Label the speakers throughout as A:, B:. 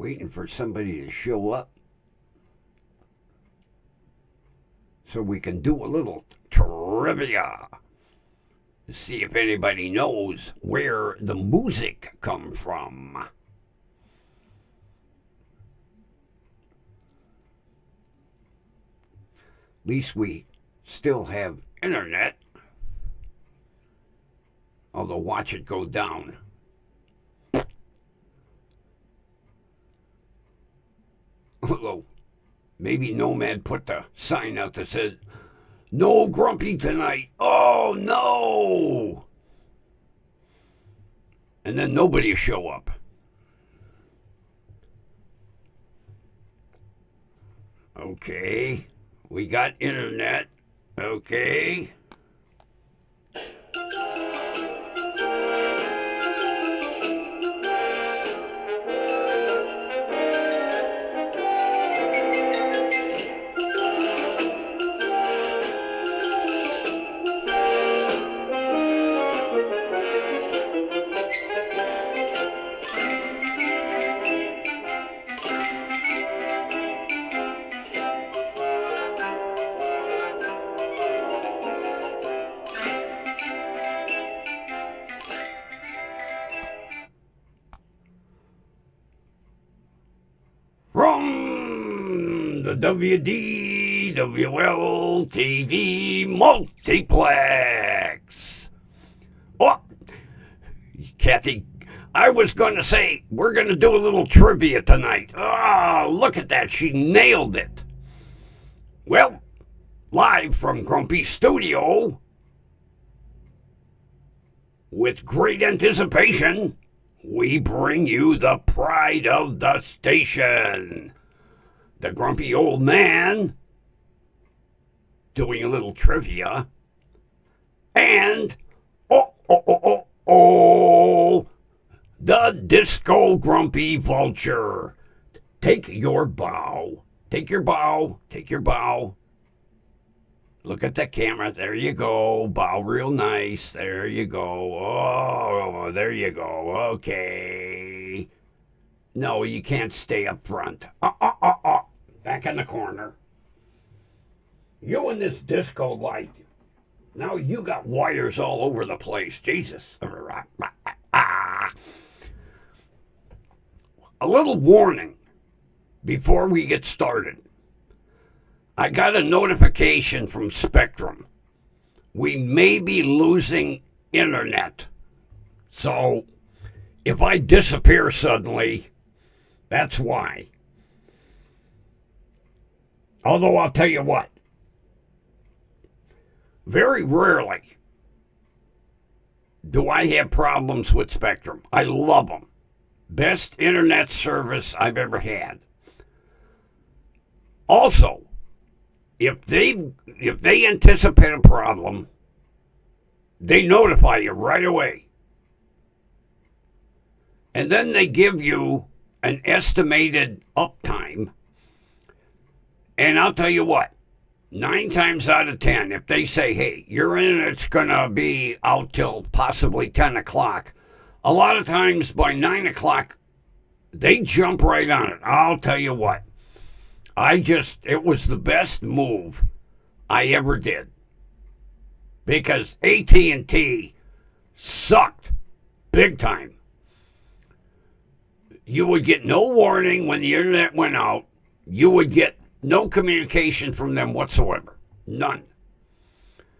A: Waiting for somebody to show up so we can do a little trivia to see if anybody knows where the music come from. At least we still have internet. Although watch it go down. Although maybe Nomad put the sign out that said, "No Grumpy tonight." Oh no! And then nobody will show up. Okay, we got internet. Okay. From the WDWL TV multiplex. Oh, Kathy, I was going to say we're going to do a little trivia tonight. Oh, look at that. She nailed it. Well, live from Grumpy Studio, with great anticipation, we bring you the pride of the station. The grumpy old man doing a little trivia. And, the disco grumpy vulture. Take your bow. Take your bow. Take your bow. Look at the camera. There you go. Bow real nice. There you go. Oh, there you go. Okay. No, you can't stay up front. Back in the corner. You and this disco light. Now you got wires all over the place. Jesus. A little warning before we get started. I got a notification from Spectrum. We may be losing internet. So if I disappear suddenly, that's why. Although I'll tell you what, very rarely do I have problems with Spectrum. I love them. Best internet service I've ever had. Also, if they anticipate a problem, they notify you right away. And then they give you an estimated uptime. And I'll tell you what, 9 times out of 10, if they say, hey, your internet's going to be out till possibly 10 o'clock, a lot of times by 9 o'clock, they jump right on it. I'll tell you what. It was the best move I ever did. Because AT&T sucked big time. You would get no warning when the internet went out. You would get no communication from them whatsoever. None.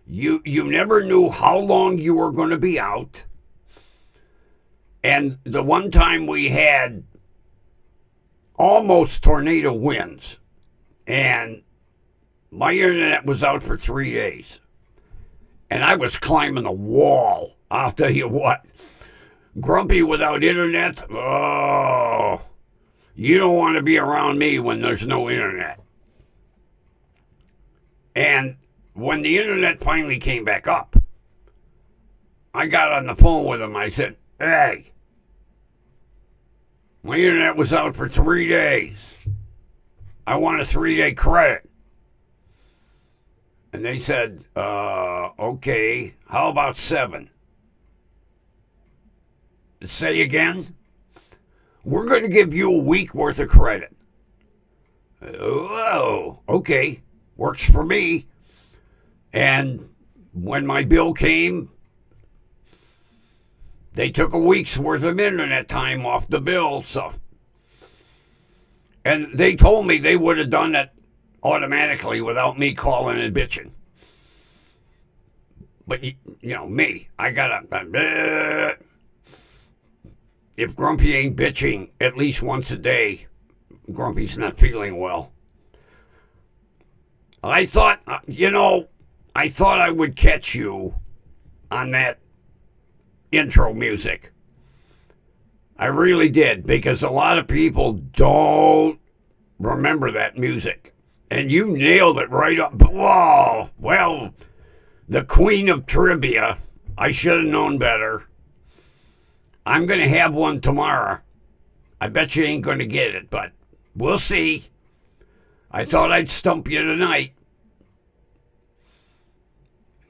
A: You never knew how long you were going to be out. And the one time we had almost tornado winds, and my internet was out for 3 days. And I was climbing a wall. I'll tell you what. Grumpy without internet, oh, you don't want to be around me when there's no internet. And when the internet finally came back up, I got on the phone with him. I said, hey, my internet was out for 3 days. I want a 3-day credit. And they said, okay, how about 7? Say again? We're going to give you a week worth of credit. Oh, okay, works for me. And when my bill came, they took a week's worth of internet time off the bill. So, and they told me they would have done it automatically without me calling and bitching. But, you know, me, I got to... If Grumpy ain't bitching at least once a day, Grumpy's not feeling well. I thought, I thought I would catch you on that intro music. I really did, because a lot of people don't remember that music. And you nailed it right up. Whoa, well, the queen of trivia. I should have known better. I'm going to have one tomorrow. I bet you ain't going to get it, but we'll see. I thought I'd stump you tonight.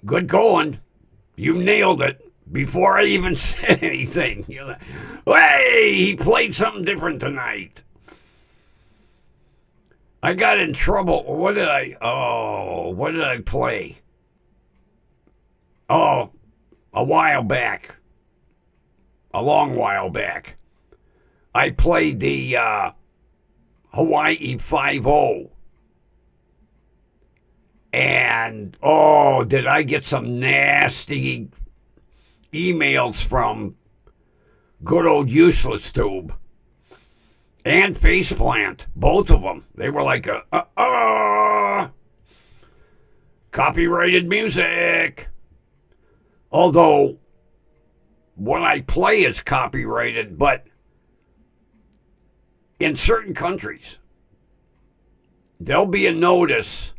A: Good going. You nailed it before I even said anything. You're like, hey, he played something different tonight. I got in trouble. What did I play? Oh, a while back. A long while back. I played the Hawaii 5-0. And, oh, did I get some nasty emails from good old Useless Tube and Faceplant, both of them. They were like, copyrighted music. Although, what I play is copyrighted, but in certain countries, there'll be a notice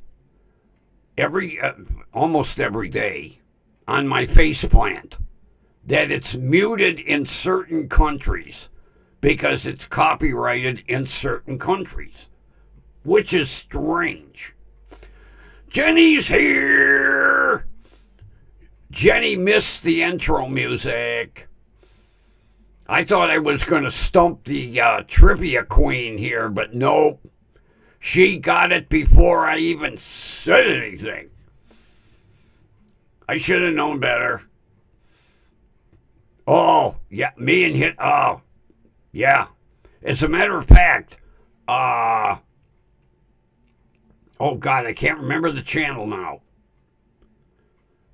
A: almost every day on my Faceplant that it's muted in certain countries because it's copyrighted in certain countries, which is strange. Jenny's here. Jenny missed the intro music. I thought I was going to stump the trivia queen here, but nope. She got it before I even said anything. I should have known better. Oh, yeah, me and Hit. Oh, yeah. As a matter of fact, oh, God, I can't remember the channel now.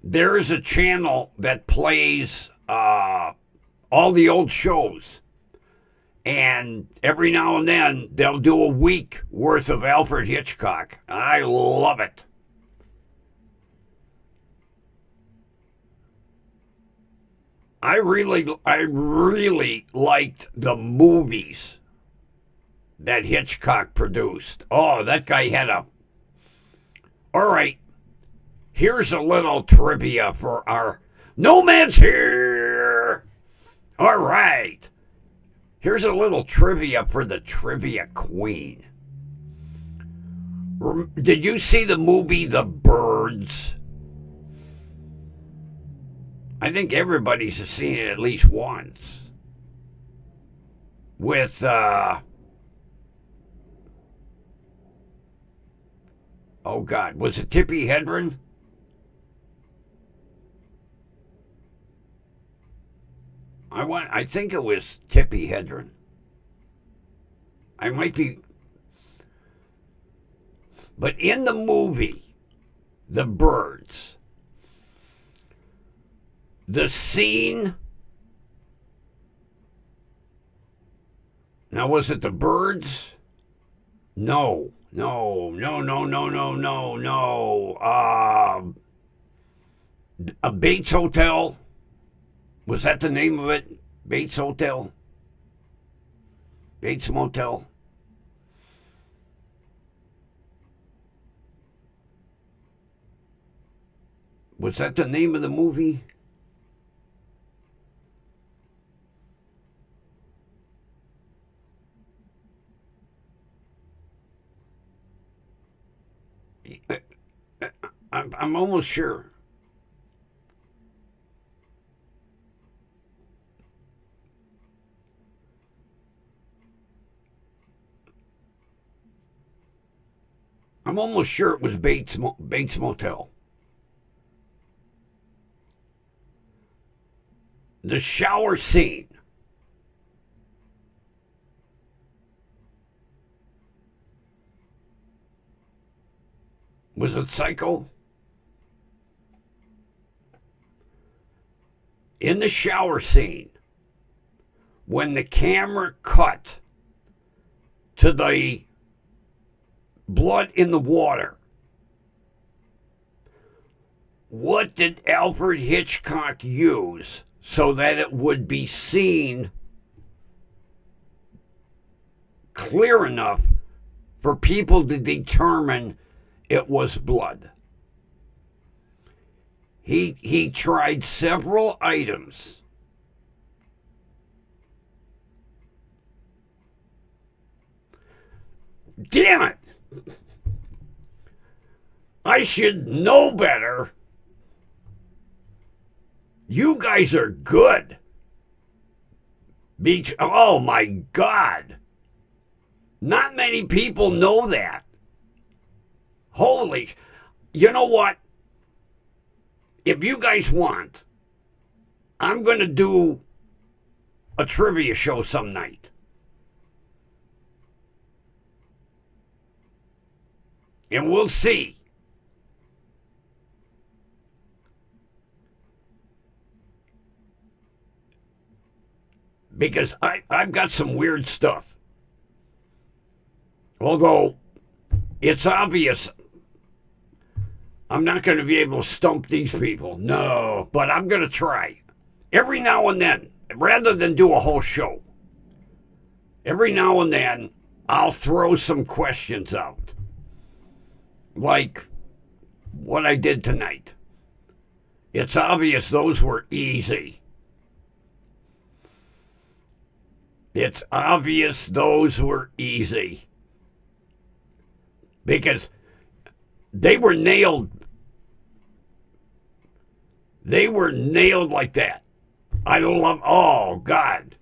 A: There is a channel that plays all the old shows. And every now and then, they'll do a week worth of Alfred Hitchcock. I love it. I really liked the movies that Hitchcock produced. Oh, that guy had a... All right, here's a little trivia for our... Nomad's here! All right. Here's a little trivia for the Trivia Queen. Did you see the movie The Birds? I think everybody's seen it at least once. With, oh God, was it Tippi Hedren? I think it was Tippi Hedren. I might be... But in the movie, The Birds, the scene. Now, was it The Birds? No. A Bates Hotel. Was that the name of it? Bates Hotel? Bates Motel? Was that the name of the movie? I'm almost sure. I'm almost sure it was Bates Motel. The shower scene. Was it Psycho? In the shower scene, when the camera cut to the blood in the water, what did Alfred Hitchcock use so that it would be seen clear enough for people to determine it was blood? He tried several items. Damn it! I should know better. You guys are good. Oh my God. Not many people know that. Holy, you know what? If you guys want, I'm going to do a trivia show some night. And we'll see. Because I've got some weird stuff. Although, it's obvious I'm not going to be able to stump these people. No, but I'm going to try. Every now and then, rather than do a whole show, every now and then I'll throw some questions out. Like what I did tonight. It's obvious those were easy. It's obvious those were easy. Because they were nailed. They were nailed like that. I love, oh God.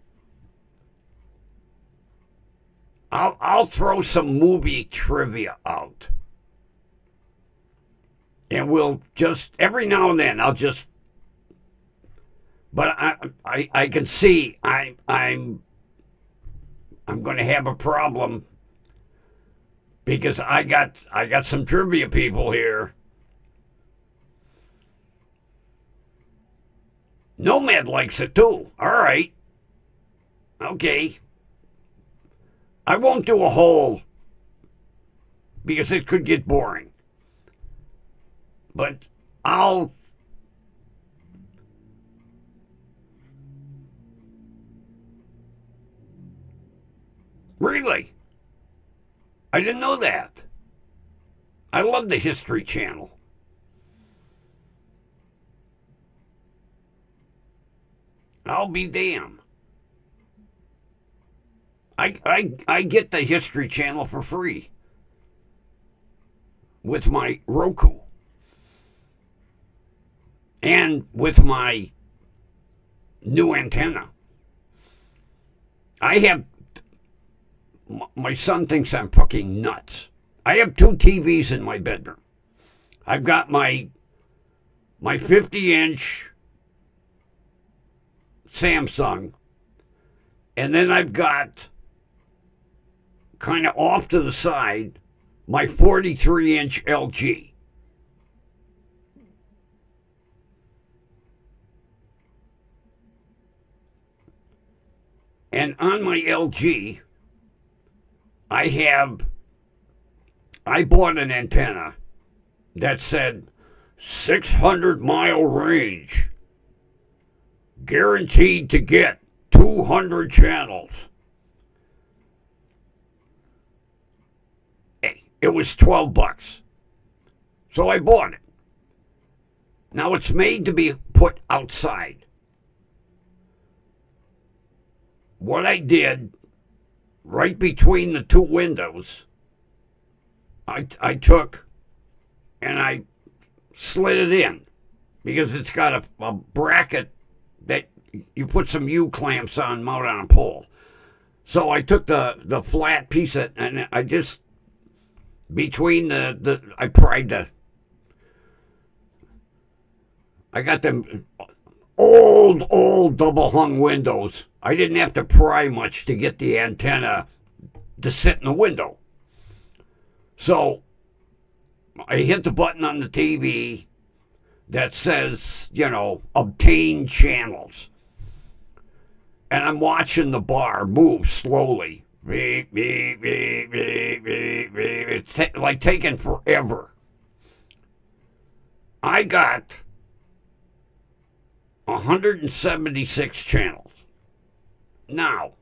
A: I'll throw some movie trivia out. And we'll just, every now and then, I'll just, but I can see I'm going to have a problem because I got some trivia people here. Nomad likes it too. All right. Okay. I won't do a whole because it could get boring. But I'll really? I didn't know that. I love the History Channel. I'll be damned. I get the History Channel for free with my Roku and with my new antenna. I have, my son thinks I'm fucking nuts. I have 2 TVs in my bedroom. I've got my 50-inch Samsung, and then I've got kind of off to the side my 43-inch LG. And on my LG, I bought an antenna that said 600-mile range, guaranteed to get 200 channels. Hey, it was $12. So I bought it. Now it's made to be put outside. What I did, right between the two windows, I took and I slid it in because it's got a bracket that you put some U-clamps on, mount on a pole. So I took the flat piece and I just, between I pried I got them old double hung windows. I didn't have to pry much to get the antenna to sit in the window. So I hit the button on the TV that says, obtain channels. And I'm watching the bar move slowly. Beep, beep, beep, beep, beep, beep. It's like taking forever. I got 176 channels. Now,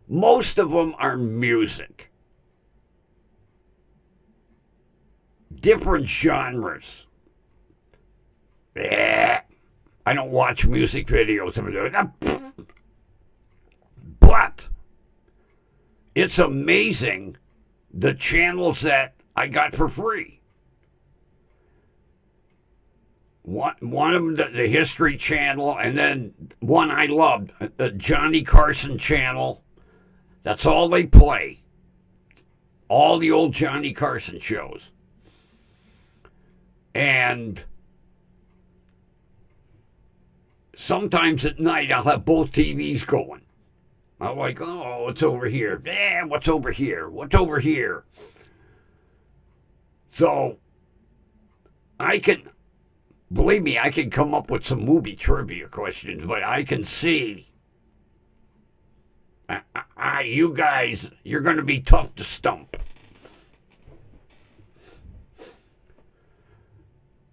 A: most of them are music. Different genres. I don't watch music videos. But it's amazing the channels that I got for free. One of them, the History Channel, and then one I loved, the Johnny Carson Channel. That's all they play. All the old Johnny Carson shows. And sometimes at night I'll have both TVs going. I'm like, oh, what's over here? What's over here? What's over here? So believe me, I can come up with some movie trivia questions, but I can see you guys, you're going to be tough to stump.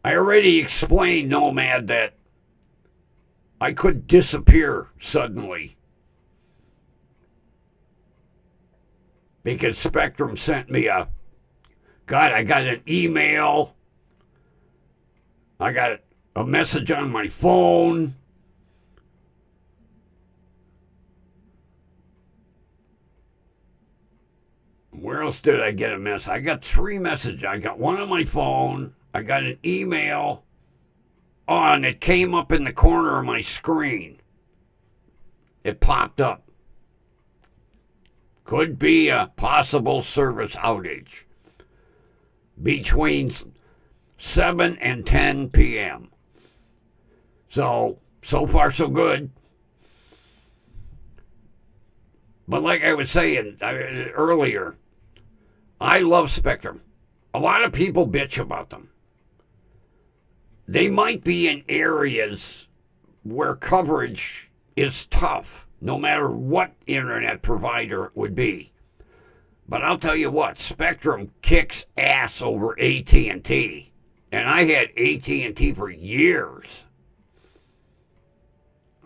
A: I already explained, Nomad, that I could disappear suddenly because Spectrum sent me I got an email. I got a message on my phone. Where else did I get a message? I got 3 messages. I got one on my phone. I got an email. Oh, and it came up in the corner of my screen. It popped up. Could be a possible service outage between 7 and 10 p.m. So far so good. But like I was saying earlier, I love Spectrum. A lot of people bitch about them. They might be in areas where coverage is tough, no matter what internet provider it would be. But I'll tell you what, Spectrum kicks ass over AT&T. And I had AT&T for years.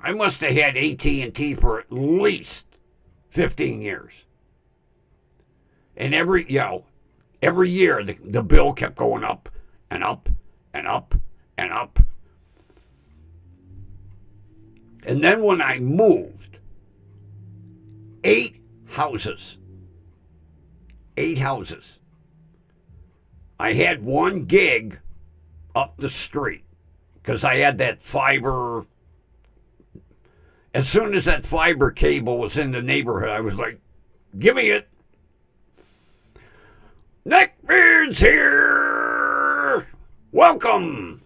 A: I must have had AT&T for at least 15 years. And every year the bill kept going up and up and up and up. And then when I moved, 8 houses. I had 1 gig up the street because I had that fiber. As soon as that fiber cable was in the neighborhood, I was like, give me it. Neckbeard's here. Welcome.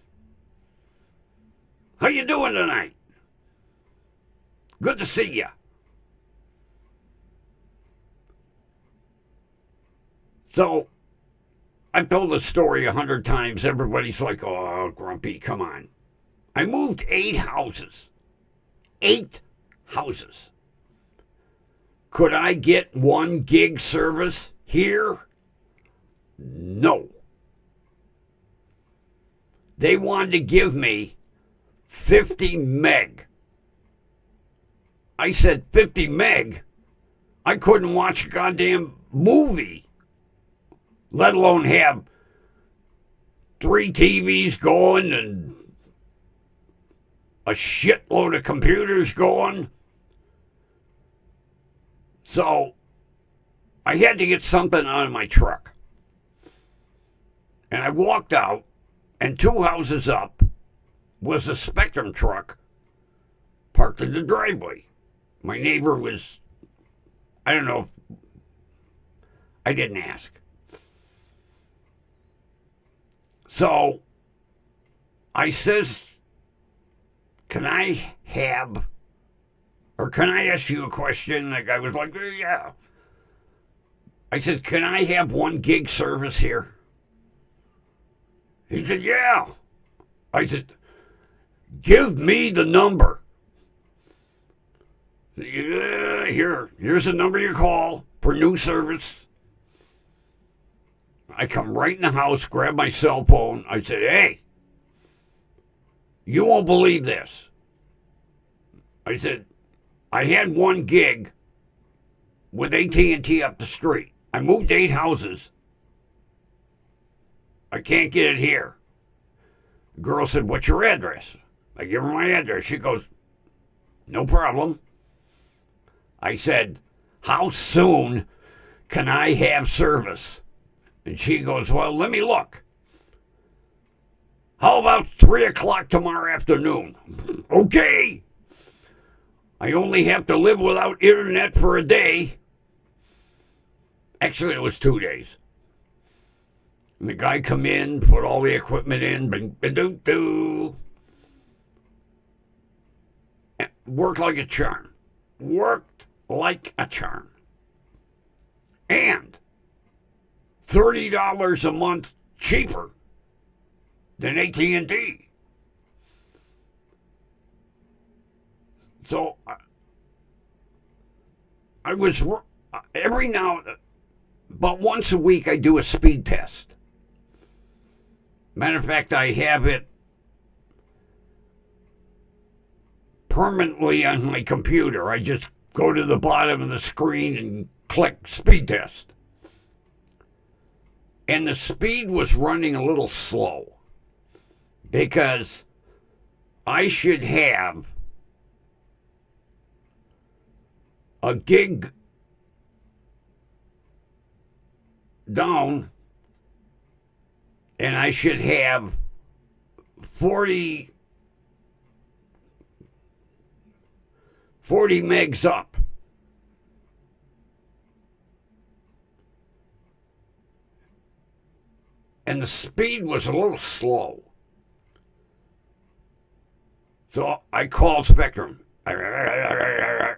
A: How you doing tonight? Good to see you. So I've told the story 100 times. Everybody's like, oh, Grumpy, come on. I moved 8 houses. 8 houses. Could I get 1 gig service here? No. They wanted to give me 50 meg. I said 50 meg? I couldn't watch a goddamn movie, let alone have 3 TVs going and a shitload of computers going. So I had to get something out of my truck. And I walked out, and 2 houses up was a Spectrum truck parked in the driveway. My neighbor was, I don't know, I didn't ask. So I says, can I have, or can I ask you a question? The guy was like, yeah. I said, can I have 1 gig service here? He said, yeah. I said, give me the number. Yeah, here's the number you call for new service. I come right in the house, grab my cell phone. I said, hey, you won't believe this. I said, I had 1 gig with AT&T up the street. I moved 8 houses. I can't get it here. The girl said, what's your address? I give her my address. She goes, no problem. I said, how soon can I have service? And she goes, well, let me look. How about 3 o'clock tomorrow afternoon? Okay. I only have to live without internet for a day. Actually, it was 2 days. And the guy come in, put all the equipment in, bing-ba-doo-doo. Worked like a charm. Worked like a charm. And $30 a month cheaper than AT&T. So I was, every now, about once a week I do a speed test. Matter of fact, I have it permanently on my computer. I just go to the bottom of the screen and click speed test. And the speed was running a little slow because I should have a gig down and I should have 40 megs up. And the speed was a little slow. So I called Spectrum. The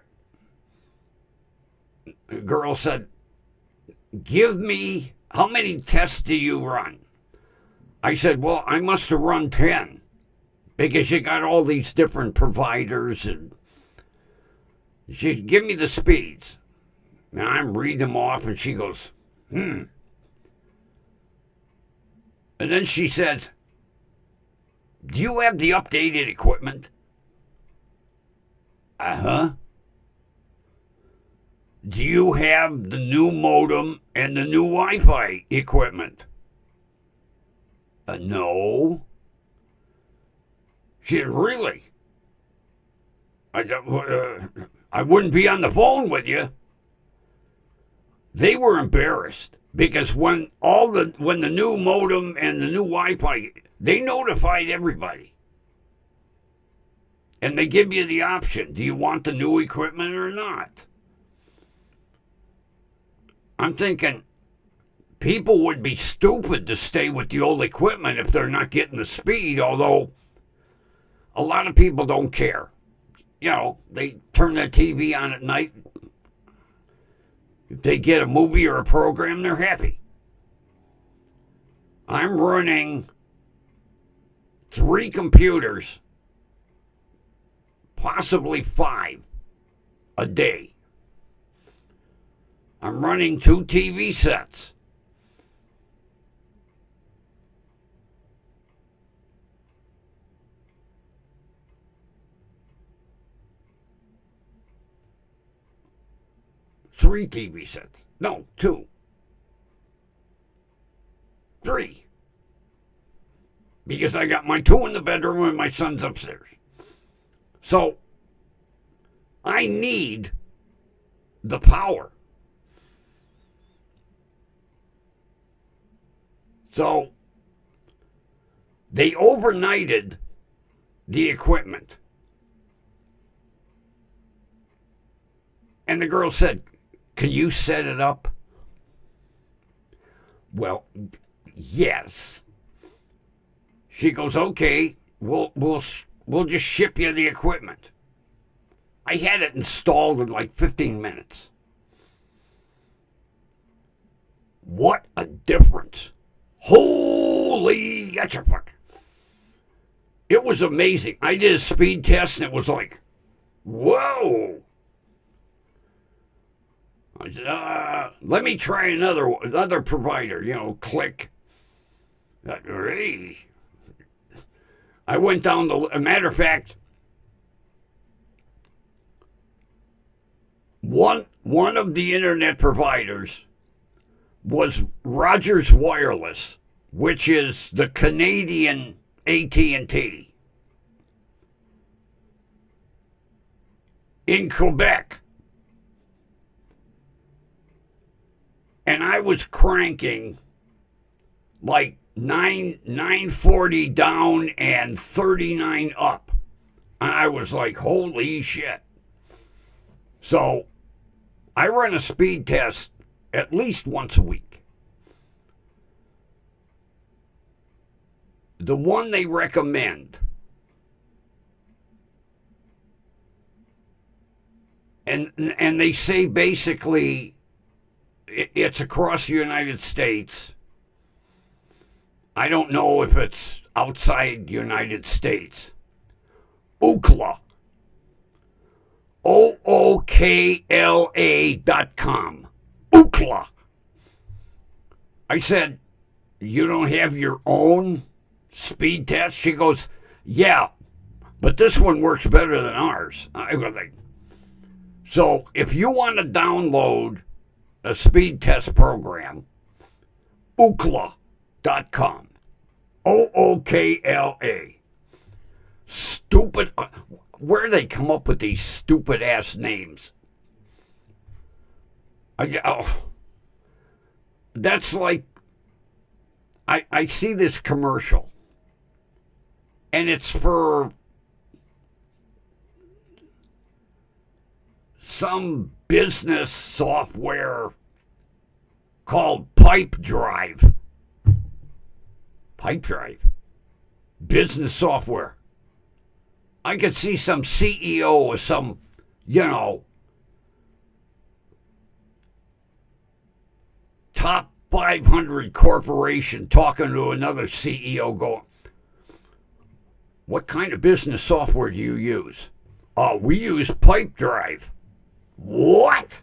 A: girl said, give me, how many tests do you run? I said, well, I must have run 10 because you got all these different providers. And she said, give me the speeds. And I'm reading them off and she goes, And then she says, do you have the updated equipment? Uh-huh. Do you have the new modem and the new Wi-Fi equipment? No. She said, really? I wouldn't be on the phone with you. They were embarrassed because when the new modem and the new Wi-Fi, they notified everybody. And they give you the option, do you want the new equipment or not? I'm thinking people would be stupid to stay with the old equipment if they're not getting the speed, although a lot of people don't care. You know, they turn their TV on at night. If they get a movie or a program, they're happy. I'm running 3 computers, possibly 5 a day. I'm running 2 TV sets. Three TV sets. No, 2. 3. Because I got my 2 in the bedroom and my son's upstairs. So, I need the power. So, they overnighted the equipment. And the girl said, "Can you set it up?" Well, yes. She goes, "Okay, we'll just ship you the equipment." I had it installed in like 15 minutes. What a difference. Holy fuck. It was amazing. I did a speed test and it was like, whoa. I said, let me try another provider, click. Hey. I went down a matter of fact, one of the internet providers was Rogers Wireless, which is the Canadian AT&T in Quebec. And I was cranking like 940 down and 39 up. And I was like, holy shit. So I run a speed test at least once a week. The one they recommend, and they say basically it's across the United States. I don't know if it's outside the United States. Ookla. OOKLA.com. Ookla. I said, "You don't have your own speed test?" She goes, "Yeah, but this one works better than ours." I was like, so if you want to download a speed test program, Ookla.com. OOKLA. Stupid. Where do they come up with these stupid ass names? That's like, I see this commercial, and it's for some business software called Pipe Drive. Pipe Drive. Business software. I could see some CEO of some, top 500 corporation talking to another CEO going, "What kind of business software do you use?" "Oh, we use Pipe Drive." "What?"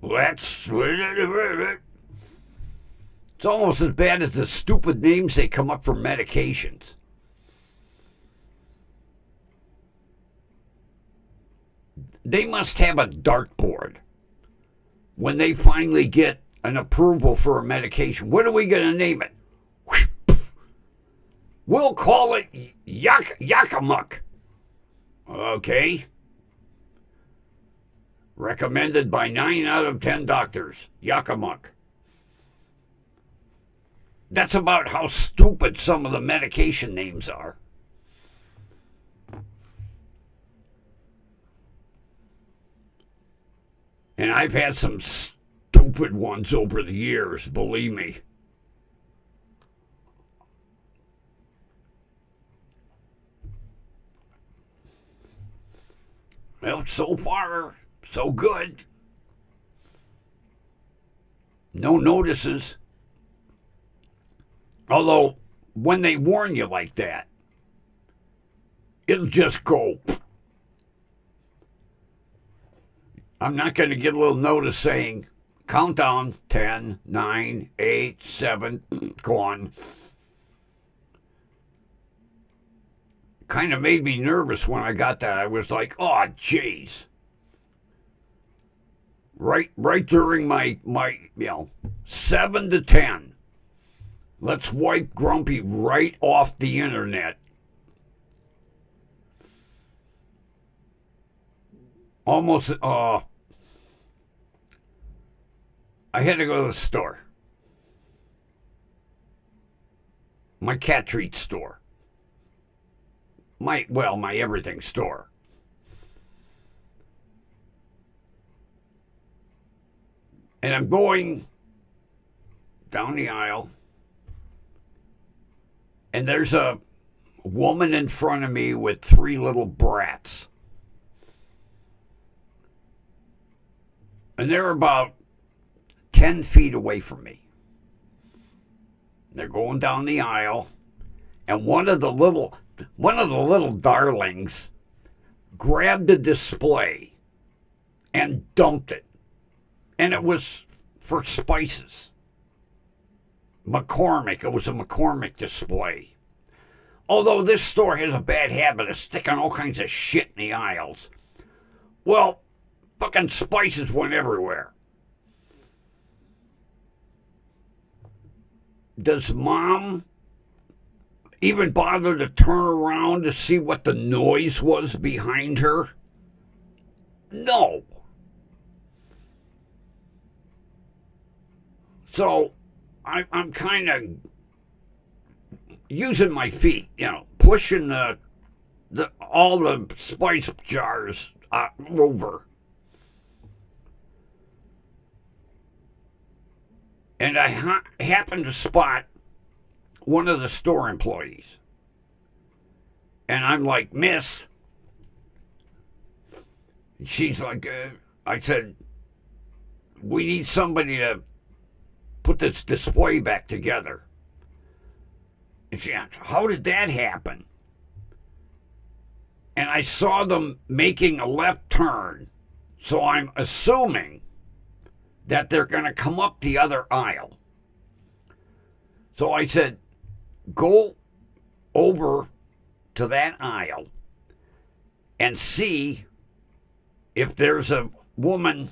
A: It's almost as bad as the stupid names they come up for medications. They must have a dartboard when they finally get an approval for a medication. What are we going to name it? We'll call it Yakamuck. Okay. Recommended by 9 out of 10 doctors. Yakamuck. That's about how stupid some of the medication names are. And I've had some stupid ones over the years, believe me. Well, so far, so good. No notices. Although, when they warn you like that, it'll just go. I'm not going to get a little notice saying, countdown, 10, 9, 8, 7, gone. Kind of made me nervous when I got that. I was like, oh, jeez. Right during my 7 to 10. Let's wipe Grumpy right off the internet. Almost, I had to go to the store. My cat treat store. My everything store. And I'm going down the aisle, and there's a woman in front of me with 3 little brats. And they're about 10 feet away from me. They're going down the aisle, and one of the little darlings grabbed the display and dumped it. And it was for spices. McCormick. It was a McCormick display. Although this store has a bad habit of sticking all kinds of shit in the aisles. Well, fucking spices went everywhere. Does Mom even bother to turn around to see what the noise was behind her? No. So I'm kind of using my feet, pushing all the spice jars over. And I happened to spot one of the store employees. And I'm like, Miss. She's like, I said, we need somebody to put this display back together. And she asked, how did that happen? And I saw them making a left turn. So I'm assuming that they're going to come up the other aisle. So I said, go over to that aisle and see if there's a woman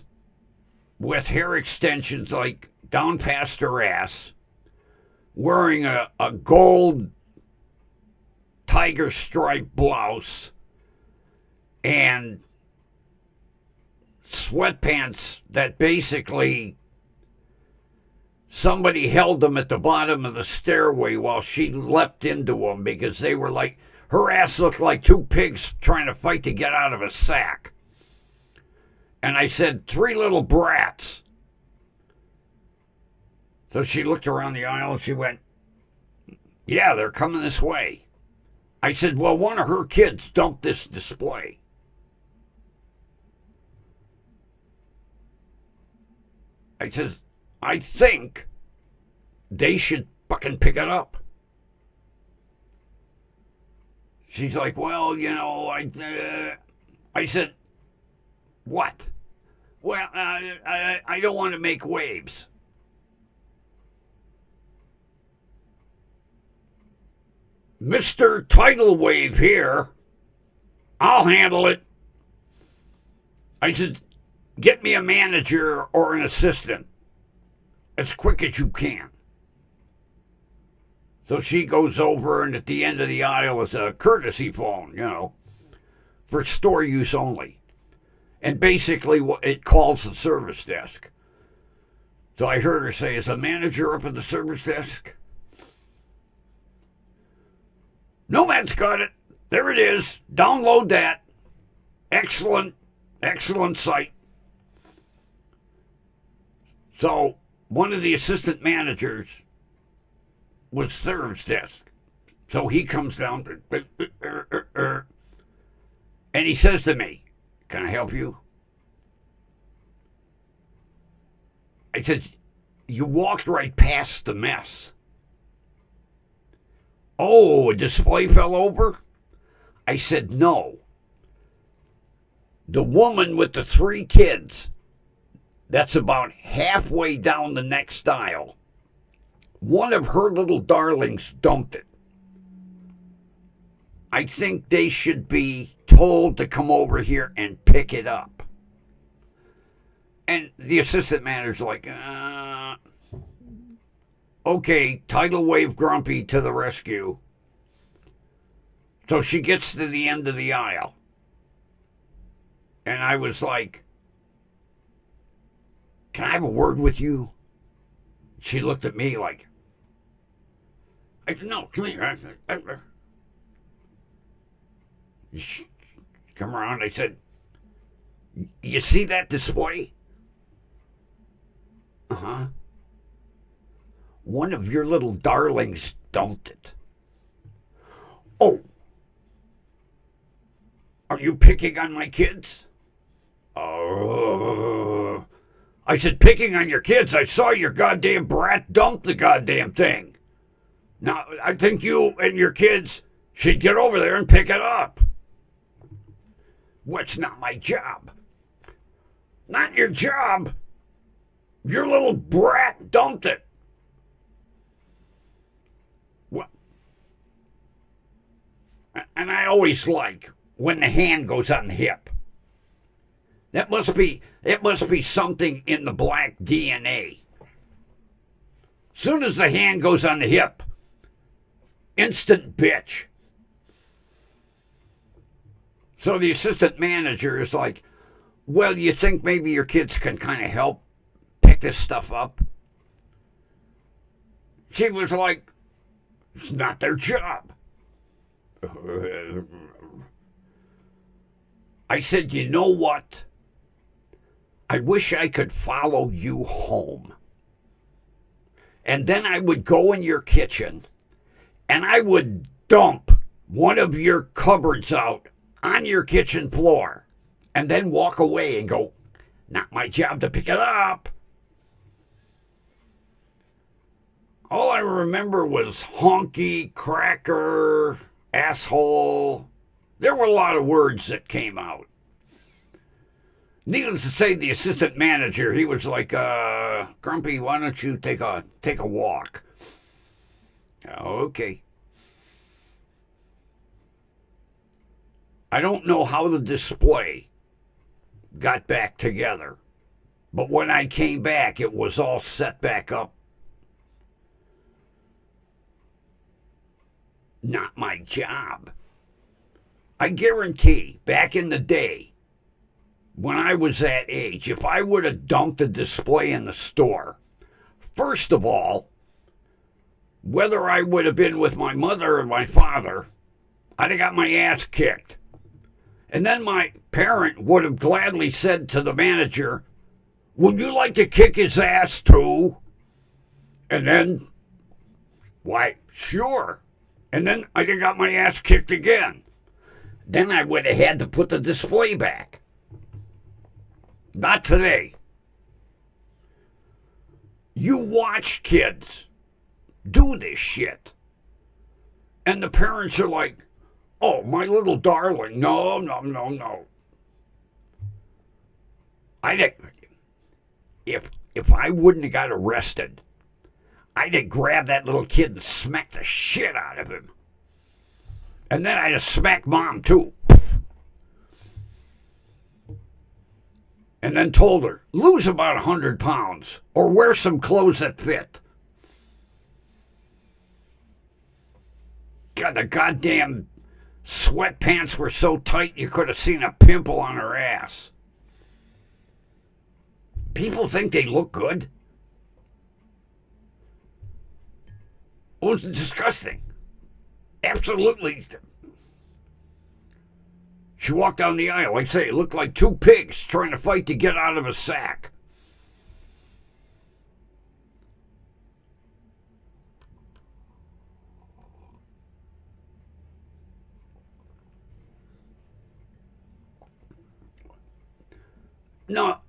A: with hair extensions like down past her ass, wearing a gold tiger stripe blouse and sweatpants that basically somebody held them at the bottom of the stairway while she leapt into them because they were like, her ass looked like 2 pigs trying to fight to get out of a sack. And I said, 3 little brats. So she looked around the aisle and she went, yeah, they're coming this way. I said, well, one of her kids dumped this display. I says, I think they should fucking pick it up. She's like, well, I said, what? Well, I don't want to make waves. Mr. Tidal Wave here. I'll handle it. I said, get me a manager or an assistant as quick as you can. So she goes over, and at the end of the aisle is a courtesy phone, for store use only. And basically, it calls the service desk. So I heard her say, is the manager up at the service desk? Nomad's got it. There it is. Download that. Excellent site. So one of the assistant managers was service desk. So he comes down and he says to me, can I help you? I said, you walked right past the mess. Oh, a display fell over? I said, no. The woman with the 3 kids, that's about halfway down the next aisle, one of her little darlings dumped it. I think they should be told to come over here and pick it up. And the assistant manager's like, okay, tidal wave grumpy to the rescue. So she gets to the end of the aisle. And I was like, can I have a word with you? She looked at me like, I said, no, come here. Come around. I said, you see that display? Uh-huh. One of your little darlings dumped it. Oh. Are you picking on my kids? Oh. I said, picking on your kids? I saw your goddamn brat dump the goddamn thing. Now, I think you and your kids should get over there and pick it up. What's not my job? Not your job. Your little brat dumped it. What? And I always like when the hand goes on the hip. It must be something in the black DNA. Soon as the hand goes on the hip, instant bitch. So the assistant manager is like, well, you think maybe your kids can kind of help pick this stuff up? She was like, it's not their job. I said, you know what? I wish I could follow you home. And then I would go in your kitchen and I would dump one of your cupboards out on your kitchen floor and then walk away and go, not my job to pick it up. All I remember was honky, cracker, asshole. There were a lot of words that came out. Needless to say, the assistant manager, he was like, Grumpy, why don't you take a walk? Okay. I don't know how the display got back together, but when I came back, it was all set back up. Not my job. I guarantee, back in the day, when I was that age, if I would have dumped a display in the store, first of all, whether I would have been with my mother or my father, I'd have got my ass kicked. And then my parent would have gladly said to the manager, would you like to kick his ass too? And then, why, sure. And then I'd have got my ass kicked again. Then I would have had to put the display back. Not today. You watch kids do this shit. And the parents are like, oh, my little darling. No. If I wouldn't have got arrested, I'd have grabbed that little kid and smacked the shit out of him. And then I'd have smacked Mom, too. And then told her, lose about 100 pounds or wear some clothes that fit. God, the goddamn sweatpants were so tight you could have seen a pimple on her ass. People think they look good. It was disgusting. Absolutely. She walked down the aisle. Like I say, it looked like 2 pigs trying to fight to get out of a sack.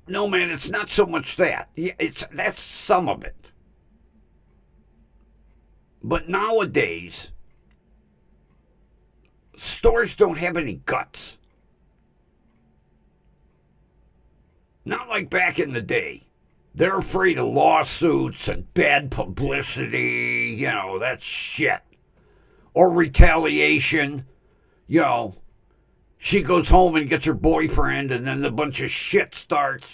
A: No, man, it's not so much that. Yeah, that's some of it. But nowadays, stores don't have any guts. Not like back in the day. They're afraid of lawsuits and bad publicity, that shit. Or retaliation, She goes home and gets her boyfriend, and then a bunch of shit starts.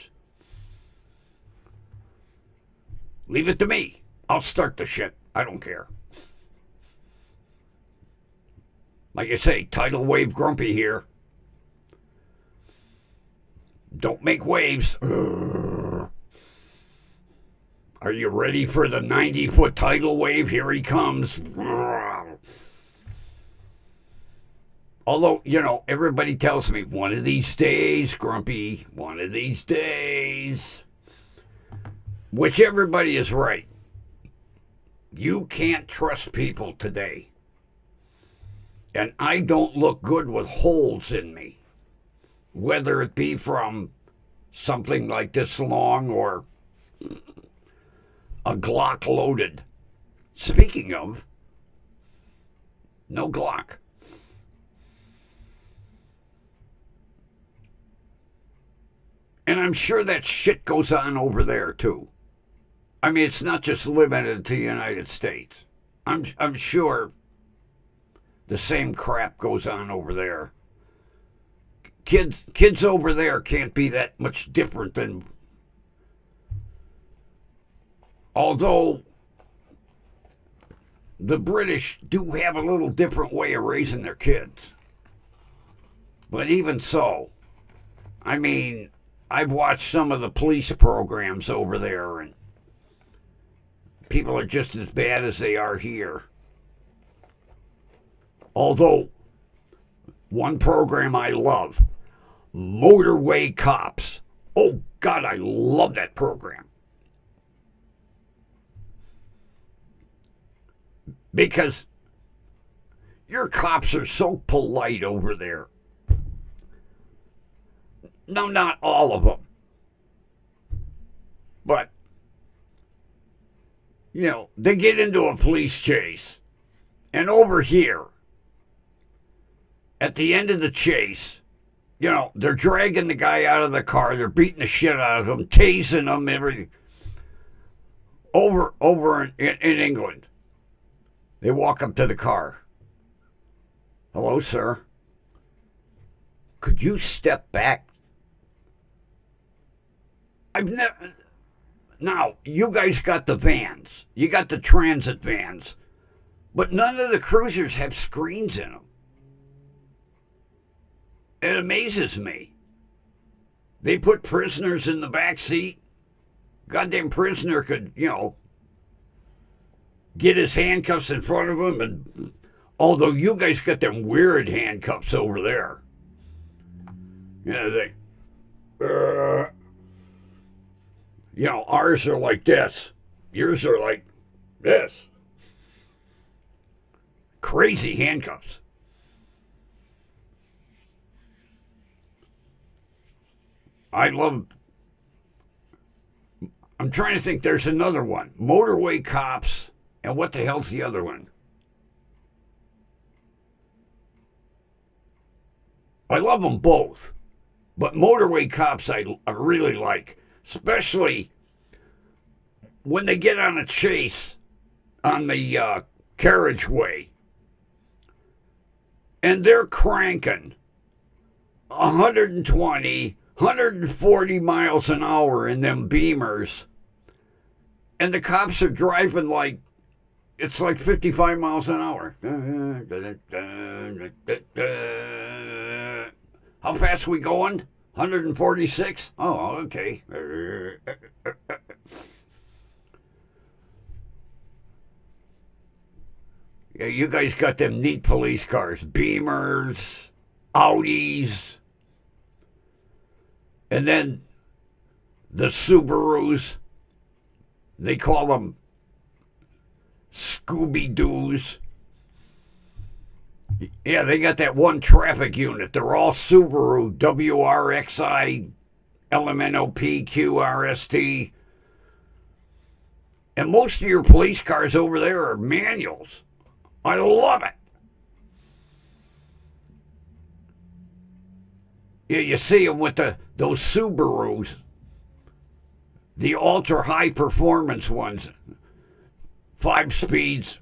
A: Leave it to me. I'll start the shit. I don't care. Like I say, tidal wave grumpy here. Don't make waves. Are you ready for the 90-foot tidal wave? Here he comes. Although, everybody tells me, one of these days, Grumpy, one of these days. Which everybody is right. You can't trust people today. And I don't look good with holes in me. Whether it be from something like this long or a Glock loaded. Speaking of, no Glock. And I'm sure that shit goes on over there too. I mean, it's not just limited to the United States. I'm sure the same crap goes on over there. Kids over there can't be that much different than. Although the British do have a little different way of raising their kids. But even so, I mean, I've watched some of the police programs over there, and people are just as bad as they are here. Although, one program I love, Motorway Cops. Oh, God, I love that program. Because your cops are so polite over there. No, not all of them. But, they get into a police chase. And over here, at the end of the chase, they're dragging the guy out of the car. They're beating the shit out of him, tasing him, everything. Over in England, they walk up to the car. Hello, sir. Could you step back? I've never. Now, you guys got the vans. You got the transit vans. But none of the cruisers have screens in them. It amazes me. They put prisoners in the back seat. Goddamn prisoner could, get his handcuffs in front of him. And although you guys got them weird handcuffs over there. Ours are like this. Yours are like this. Crazy handcuffs. I'm trying to think, there's another one. Motorway Cops, and what the hell's the other one? I love them both. But Motorway Cops I really like. Especially when they get on a chase on the carriageway. And they're cranking 120, 140 miles an hour in them Beamers. And the cops are driving like, it's like 55 miles an hour. How fast we going? 146? Oh, okay. Yeah, you guys got them neat police cars. Beamers, Audis, and then the Subarus. They call them Scooby-Doos. Yeah, they got that one traffic unit. They're all Subaru, WRXI, LMNOP, QRST. And most of your police cars over there are manuals. I love it. You see them with those Subarus, the ultra high performance ones, 5 speeds.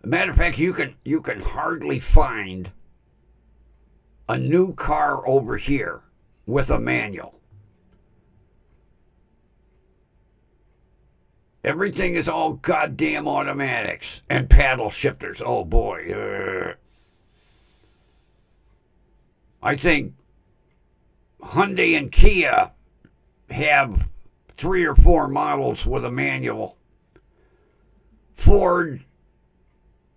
A: Matter of fact, you can hardly find a new car over here with a manual. Everything is all goddamn automatics and paddle shifters. Oh boy. I think Hyundai and Kia have 3 or 4 models with a manual. Ford,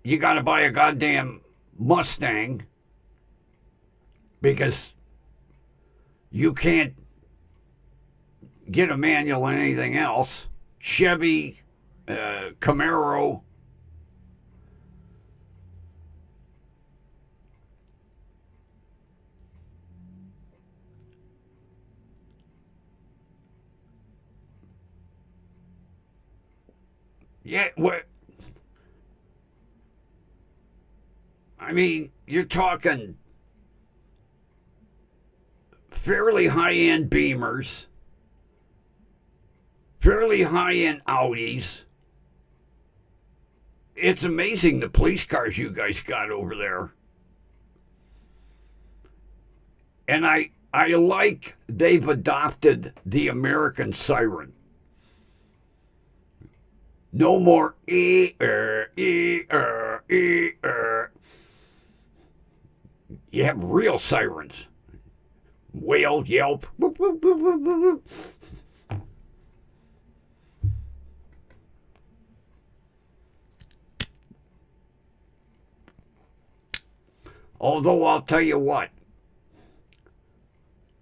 A: you got to buy a goddamn Mustang because you can't get a manual in anything else. Chevy, Camaro. Yeah, what? I mean, you're talking fairly high-end Beamers, fairly high-end Audis. It's amazing the police cars you guys got over there. And I like they've adopted the American siren. No more You have real sirens. Wail, yelp. Although I'll tell you what,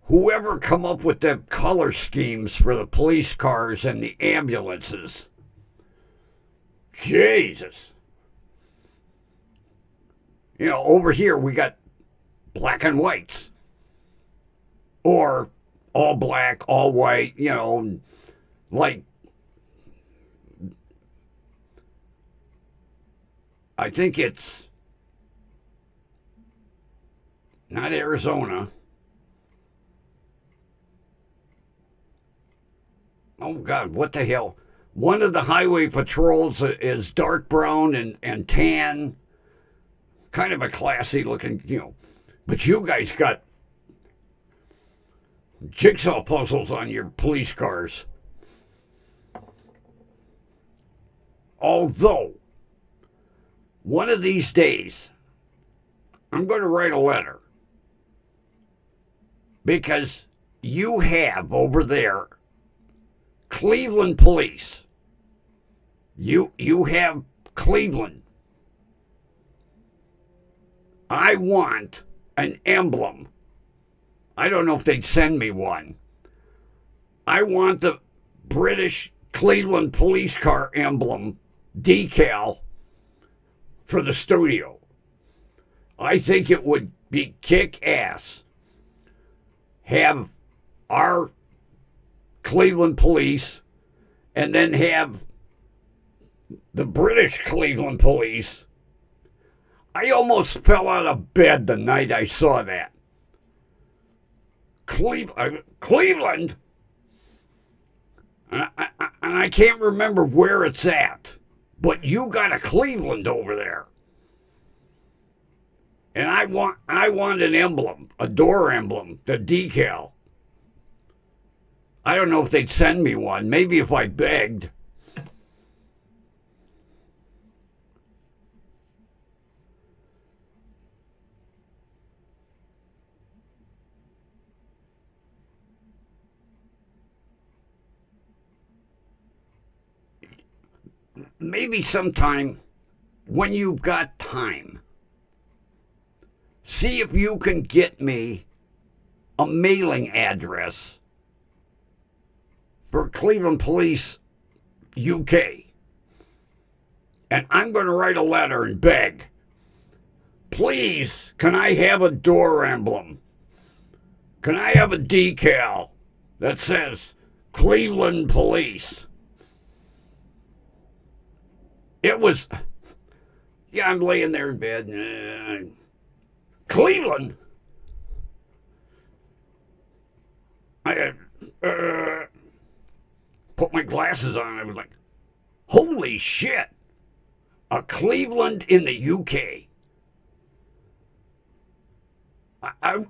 A: whoever come up with the color schemes for the police cars and the ambulances, Jesus. You know, over here we got black and whites. Or all black, all white, you know, like, I think it's not Arizona. Oh, God, what the hell? One of the highway patrols is dark brown and tan. Kind of a classy looking, you know. But you guys got jigsaw puzzles on your police cars. Although, one of these days, I'm going to write a letter. Because you have over there Cleveland police. You have Cleveland. I want an emblem. I don't know if they'd send me one. I want the British Cleveland police car emblem decal for the studio. I think it would be kick-ass. Have our Cleveland police and then have the British Cleveland police. I almost fell out of bed the night I saw that. Cleveland? And I can't remember where it's at, but you got a Cleveland over there. And I want an emblem, a door emblem, the decal. I don't know if they'd send me one. Maybe if I begged. Maybe sometime when you've got time, see if you can get me a mailing address for Cleveland Police UK. And I'm going to write a letter and beg, please, can I have a door emblem? Can I have a decal that says Cleveland Police? It was Yeah, I'm laying there in bed. Cleveland? I put my glasses on. I was like, holy shit. A Cleveland in the UK. I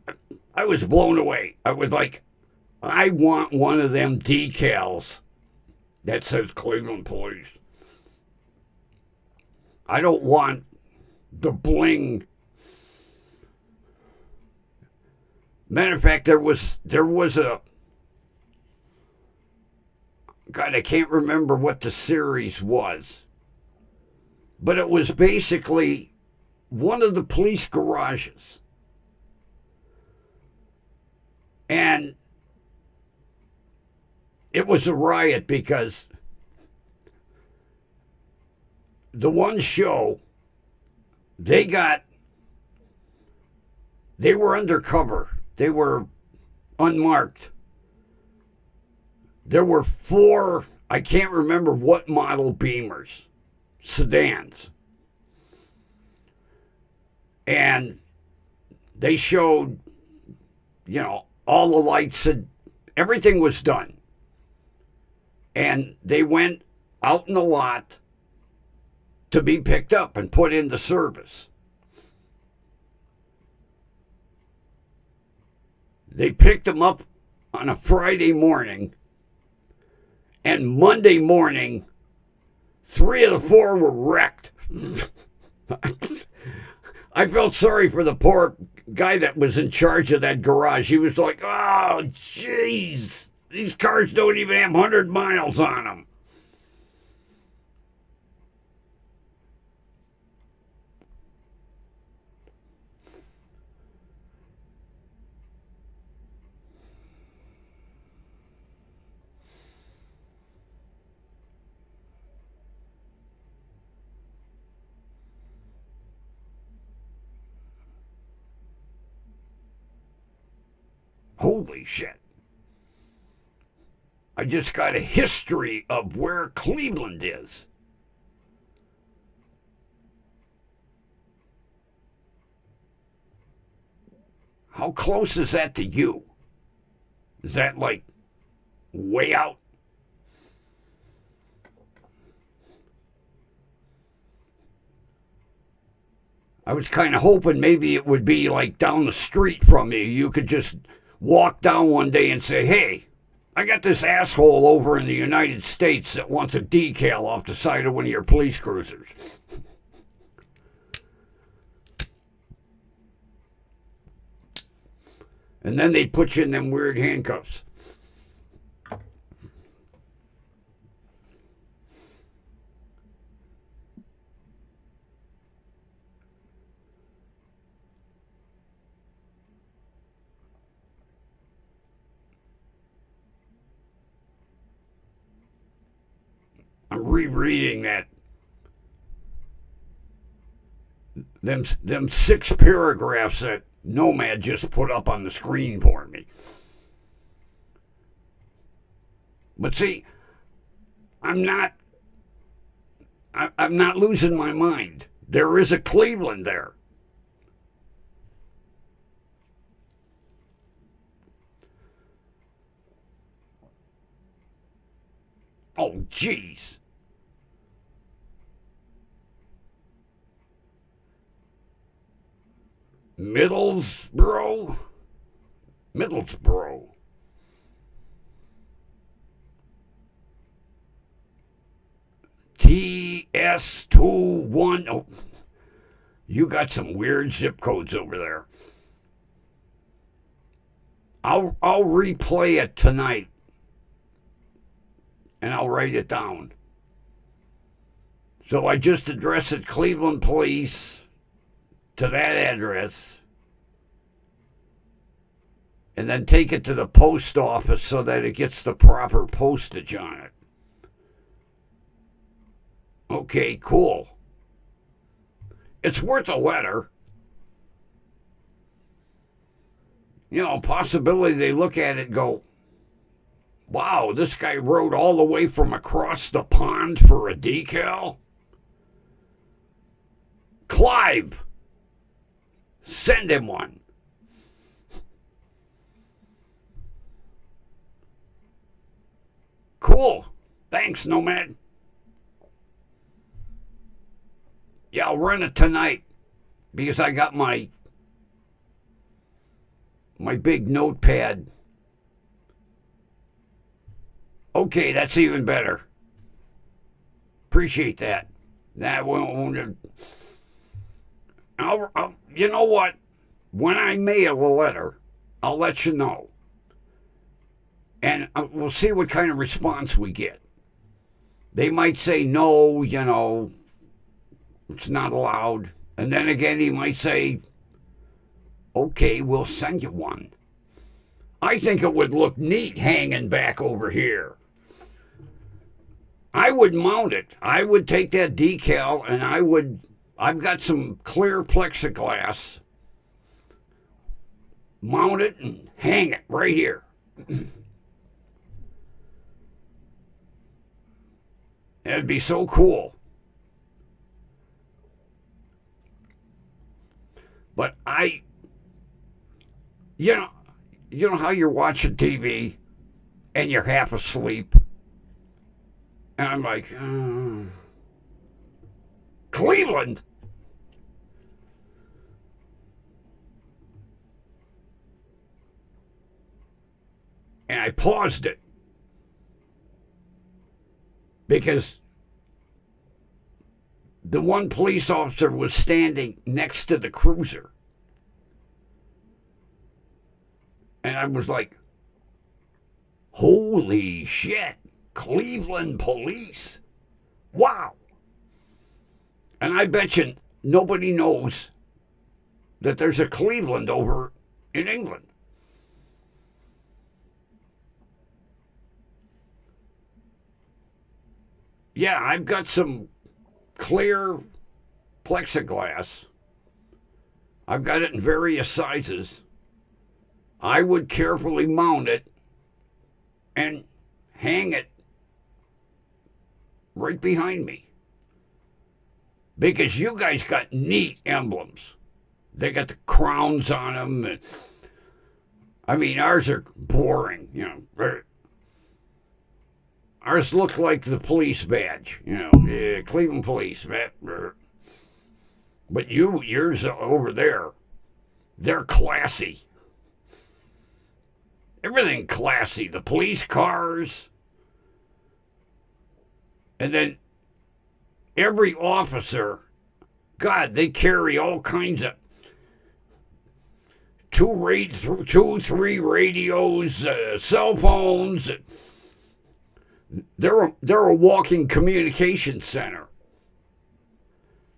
A: was blown away. I was like, I want one of them decals that says Cleveland Police. I don't want the bling. Matter of fact, there was a God, I can't remember what the series was, but it was basically one of the police garages. And it was a riot because the one show, they were undercover. They were unmarked. There were 4, I can't remember what model Beamers, sedans. And they showed, all the lights, everything was done. And they went out in the lot to be picked up and put into service. They picked them up on a Friday morning, and Monday morning, 3 of the 4 were wrecked. I felt sorry for the poor guy that was in charge of that garage. He was like, oh, jeez, these cars don't even have 100 miles on them. Holy shit. I just got a history of where Cleveland is. How close is that to you? Is that like way out? I was kind of hoping maybe it would be like down the street from you. You could just walk down one day and say, hey, I got this asshole over in the United States that wants a decal off the side of one of your police cruisers. And then they put you in them weird handcuffs. I'm rereading that. Them 6 paragraphs that Nomad just put up on the screen for me. But see, I'm not losing my mind. There is a Cleveland there. Oh, jeez. Middlesboro? TS21. Oh, you got some weird zip codes over there. I'll replay it tonight, and I'll write it down. So I just address it Cleveland Police to that address, and then take it to the post office so that it gets the proper postage on it. Okay, cool. It's worth a letter. Possibility they look at it and go, wow, this guy rode all the way from across the pond for a decal? Clive, send him one. Cool. Thanks, Nomad. Yeah, I'll run it tonight because I got my big notepad. Okay, that's even better. Appreciate that. That won't. You know what? When I mail a letter, I'll let you know. And we'll see what kind of response we get. They might say, no, it's not allowed. And then again, he might say, okay, we'll send you one. I think it would look neat hanging back over here. I would mount it. I would take that decal and I've got some clear plexiglass. Mount it and hang it right here. That'd be so cool. But you know how you're watching TV and you're half asleep? And I'm like, Cleveland? And I paused it because the one police officer was standing next to the cruiser. And I was like, holy shit, Cleveland police. Wow. And I bet you nobody knows that there's a Cleveland over in England. Yeah, I've got some clear plexiglass. I've got it in various sizes. I would carefully mount it and hang it right behind me. Because you guys got neat emblems. They got the crowns on them. And, I mean, ours are boring, Ours look like the police badge, Cleveland Police. But yours over there, they're classy. Everything classy. The police cars. And then every officer, God, they carry all kinds of 3 radios, cell phones. They're a walking communication center.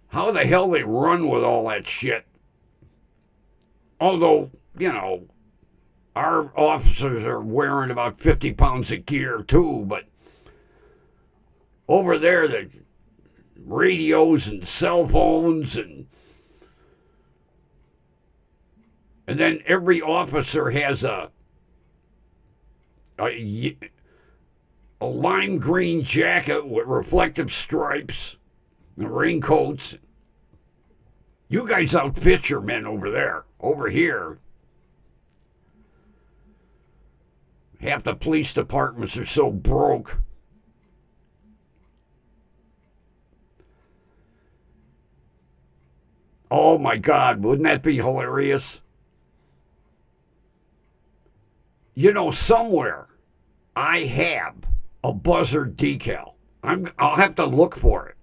A: How the hell they run with all that shit? Although, our officers are wearing about 50 pounds of gear too, but over there, the radios and cell phones and then every officer has a lime green jacket with reflective stripes and raincoats. You guys outfit your men over there. Over here, half the police departments are so broke. Oh my God, wouldn't that be hilarious? Somewhere I have a buzzard decal. I'll have to look for it.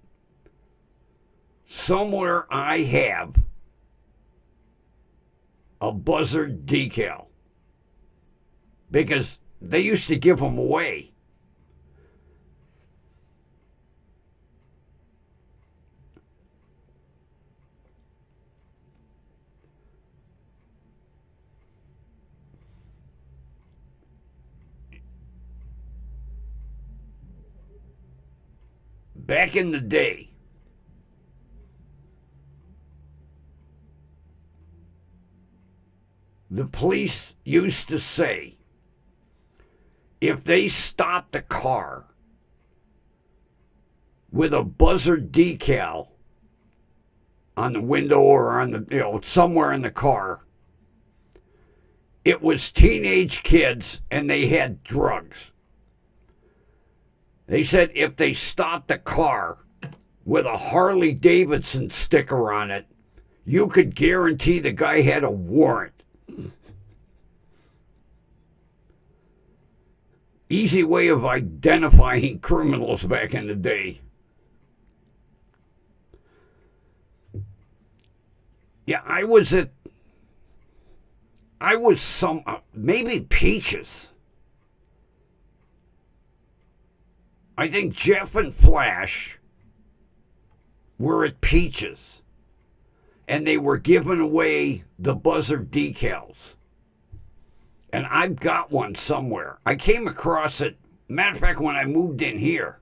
A: Somewhere I have a buzzard decal. Because they used to give them away. Back in the day, the police used to say, if they stopped the car with a buzzard decal, on the window or on the, somewhere in the car. It was teenage kids and they had drugs. They said if they stopped a car with a Harley Davidson sticker on it, you could guarantee the guy had a warrant. Easy way of identifying criminals back in the day. Yeah, maybe Peaches. I think Jeff and Flash were at Peaches, and they were giving away the Buzzard decals. And I've got one somewhere. I came across it, matter of fact, when I moved in here.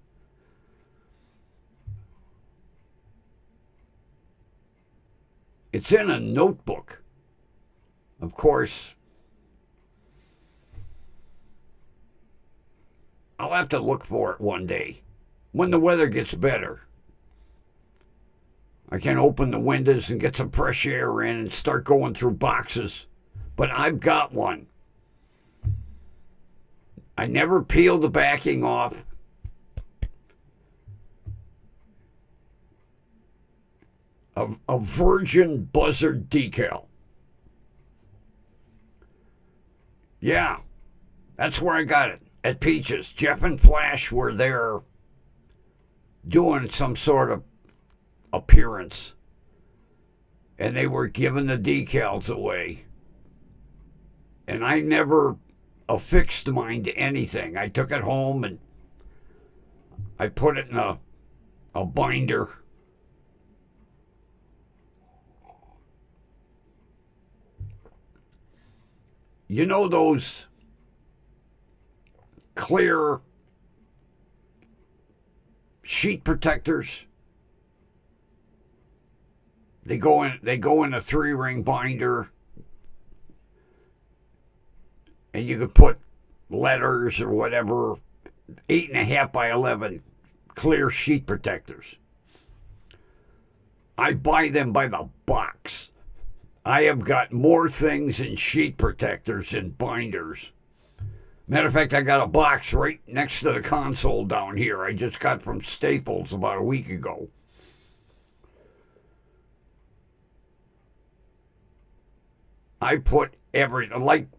A: It's in a notebook. Of course, I'll have to look for it one day when the weather gets better. I can open the windows and get some fresh air in and start going through boxes. But I've got one. I never peeled the backing off. A Virgin Buzzard decal. Yeah, that's where I got it, at Peaches. Jeff and Flash were there doing some sort of appearance, and they were giving the decals away. And I never affixed mine to anything. I took it home and I put it in a binder. You know those clear sheet protectors? They go in a 3-ring binder, and you could put letters or whatever, 8.5 by 11 clear sheet protectors. I buy them by the box. I have got more things in sheet protectors and binders. Matter of fact, I got a box right next to the console down here. I just got from Staples about a week ago. I put everything, like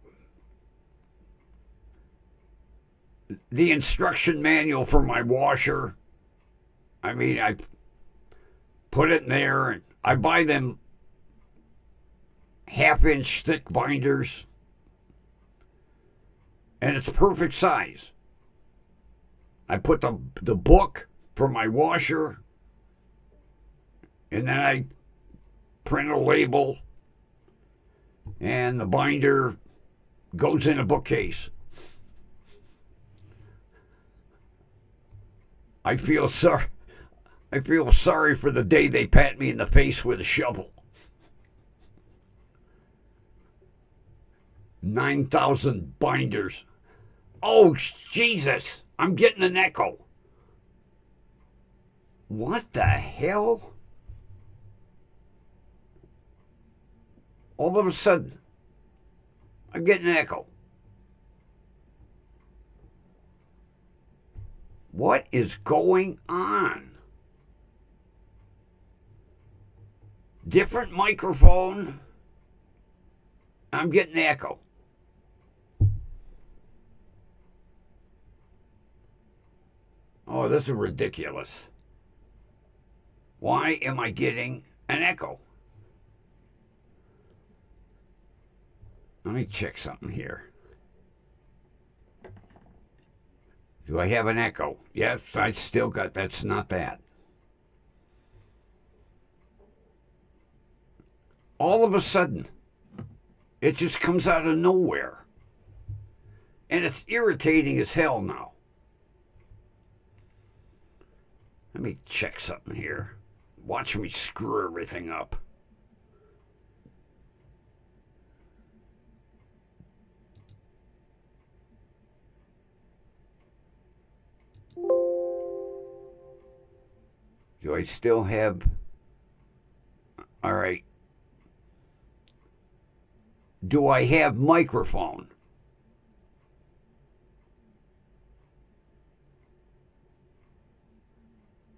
A: the instruction manual for my washer. I mean, I put it in there, and I buy them 1/2-inch thick binders, and it's perfect size. I put the book for my washer, and then I print a label, and the binder goes in a bookcase. I feel sorry for the day they pat me in the face with a shovel. 9,000 binders. Oh, Jesus! I'm getting an echo. What the hell? All of a sudden, I'm getting an echo. What is going on? Different microphone. I'm getting the echo. Oh, this is ridiculous. Why am I getting an echo? Let me check something here. Do I have an echo? Yes, I still got, that's not that. All of a sudden, it just comes out of nowhere. And it's irritating as hell now. Let me check something here. Watch me screw everything up. Do I still have... do I have microphone?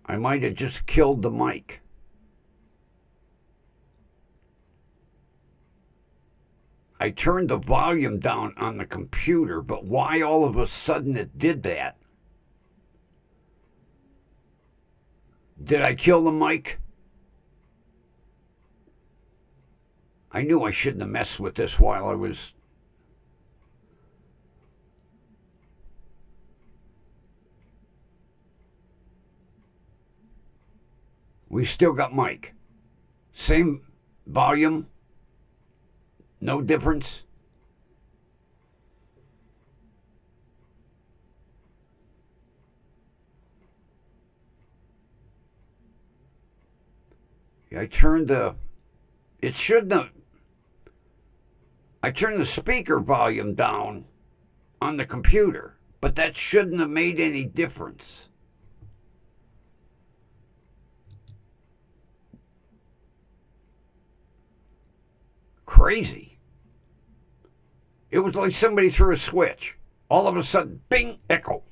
A: I might have just killed the mic. I turned the volume down on the computer, but why all of a sudden it did that? Did I kill the mic? I knew I shouldn't have messed with this while I was... We still got mic. Same volume. No difference. I turned the... It shouldn't have... I turned the speaker volume down on the computer, but that shouldn't have made any difference. Crazy. It was like somebody threw a switch. All of a sudden, bing, echo.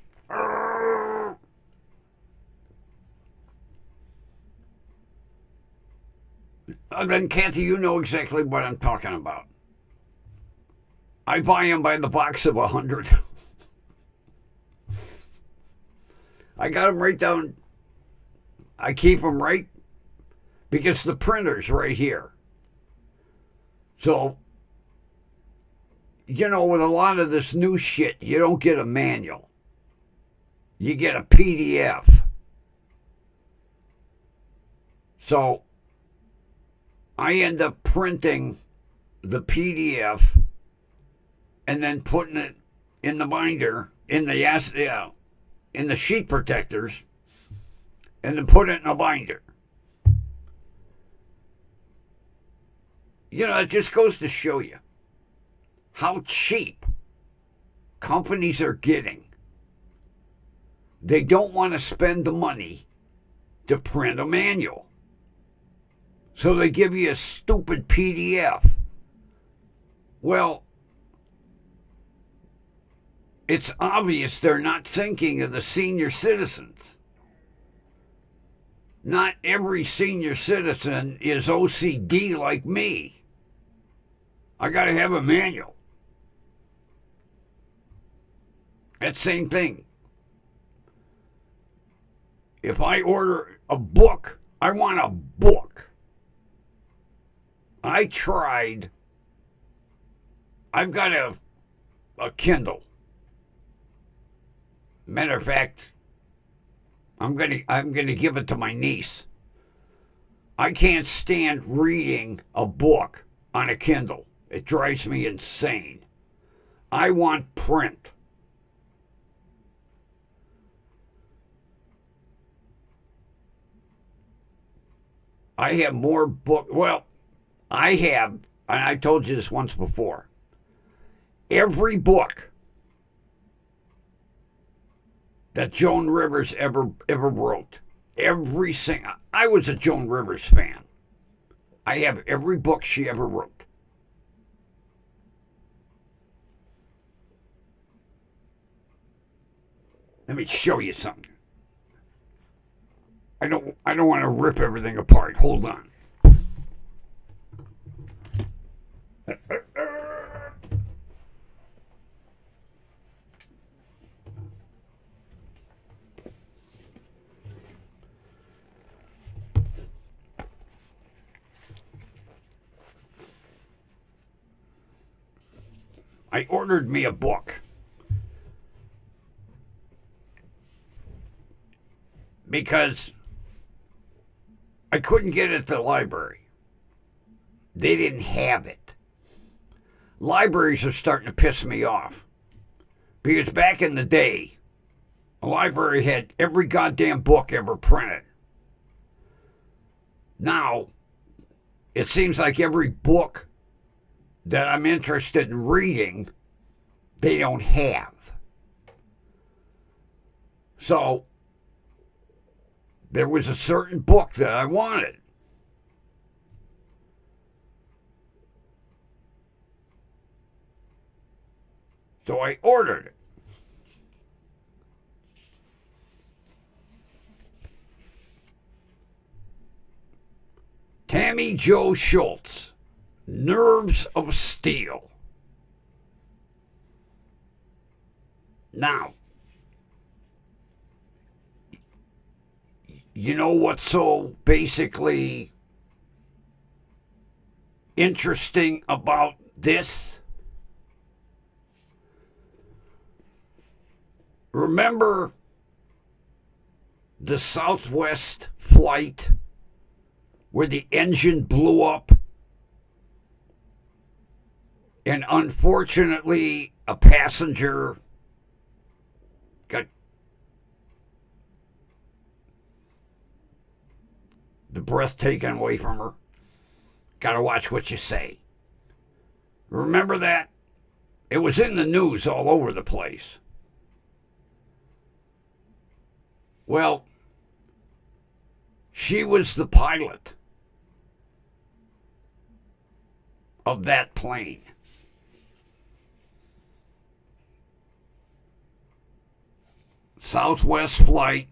A: Then, Kathy, you know exactly what I'm talking about. I buy them by the box of 100. I got them right down. I keep them right because the printer's right here. So, you know, with a lot of this new shit, you don't get a manual. You get a PDF. So, I end up printing the PDF and then putting it in the binder, in the sheet protectors, and then put it in a binder. You know, it just goes to show you how cheap companies are getting. They don't want to spend the money to print a manual. So they give you a stupid PDF. Well, it's obvious they're not thinking of the senior citizens. Not every senior citizen is OCD like me. I got to have a manual. That same thing. If I order a book, I want a book. I tried. I've got a Kindle. Matter of fact, I'm gonna give it to my niece. I can't stand reading a book on a Kindle. It drives me insane. I want print. I have more book. Well, I have, and I told you this once before. Every book that Joan Rivers ever wrote. Every single. I was a Joan Rivers fan. I have every book she ever wrote. Let me show you something. I don't want to rip everything apart. Hold on. I ordered me a book because I couldn't get it at the library. They didn't have it. Libraries are starting to piss me off because back in the day, a library had every goddamn book ever printed. Now, it seems like every book that I'm interested in reading, they don't have. So, there was a certain book that I wanted. So I ordered it. Tammy Jo Schultz, Nerves of Steel. Now, you know what's so basically interesting about this? Remember the Southwest flight where the engine blew up? And unfortunately, a passenger got the breath taken away from her. Gotta watch what you say. Remember that? It was in the news all over the place. Well, she was the pilot of that plane. Southwest Flight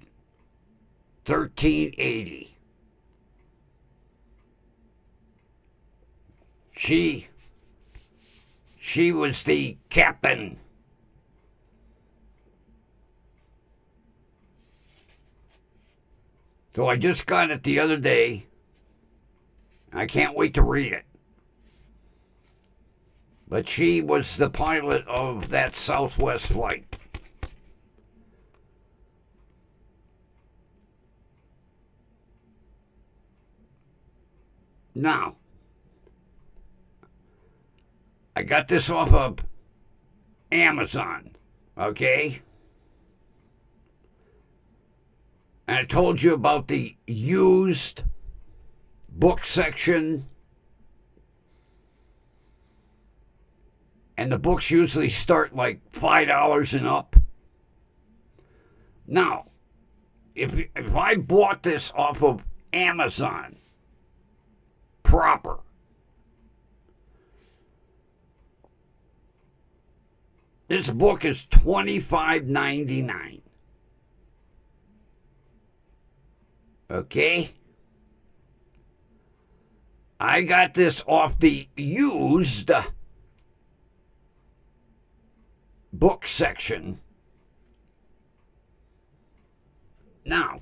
A: 1380. She was the captain. So I just got it the other day. I can't wait to read it. But she was the pilot of that Southwest flight. Now, I got this off of Amazon, okay? And I told you about the used book section. And the books usually start like $5 and up. Now, if I bought this off of Amazon proper, this book is $25.99. Okay? I got this off the used book section. Now,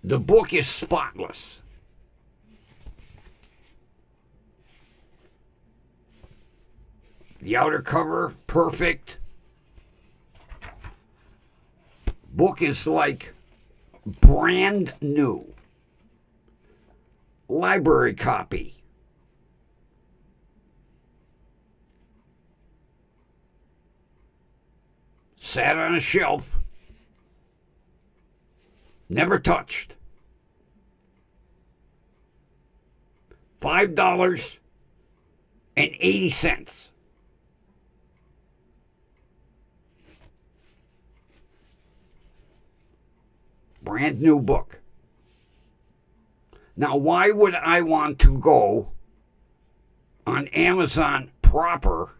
A: the book is spotless. The outer cover, perfect. Book is like brand new. Library copy. Sat on a shelf. Never touched. $5.80. Brand new book. Now, why would I want to go on Amazon proper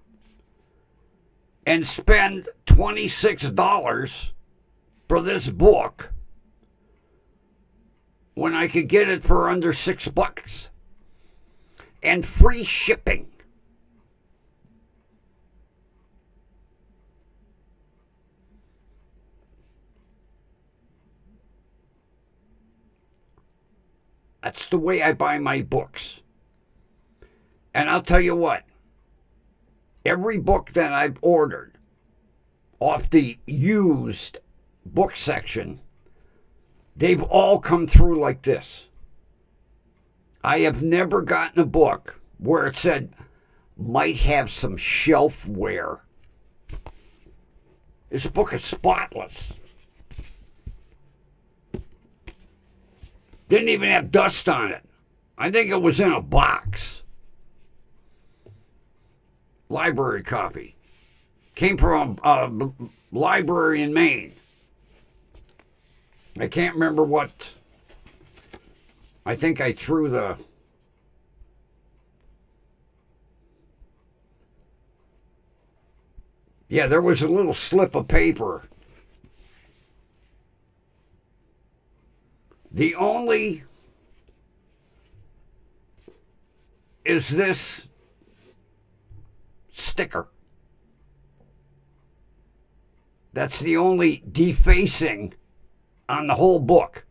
A: and spend $26 for this book when I could get it for under $6 and free shipping? That's the way I buy my books. And I'll tell you what, every book that I've ordered off the used book section, they've all come through like this. I have never gotten a book where it said might have some shelf wear. This book is spotless. Didn't even have dust on it. I think it was in a box. Library copy. Came from a library in Maine. I can't remember what. I think I threw Yeah, there was a little slip of paper. The only is this sticker. That's the only defacing on the whole book.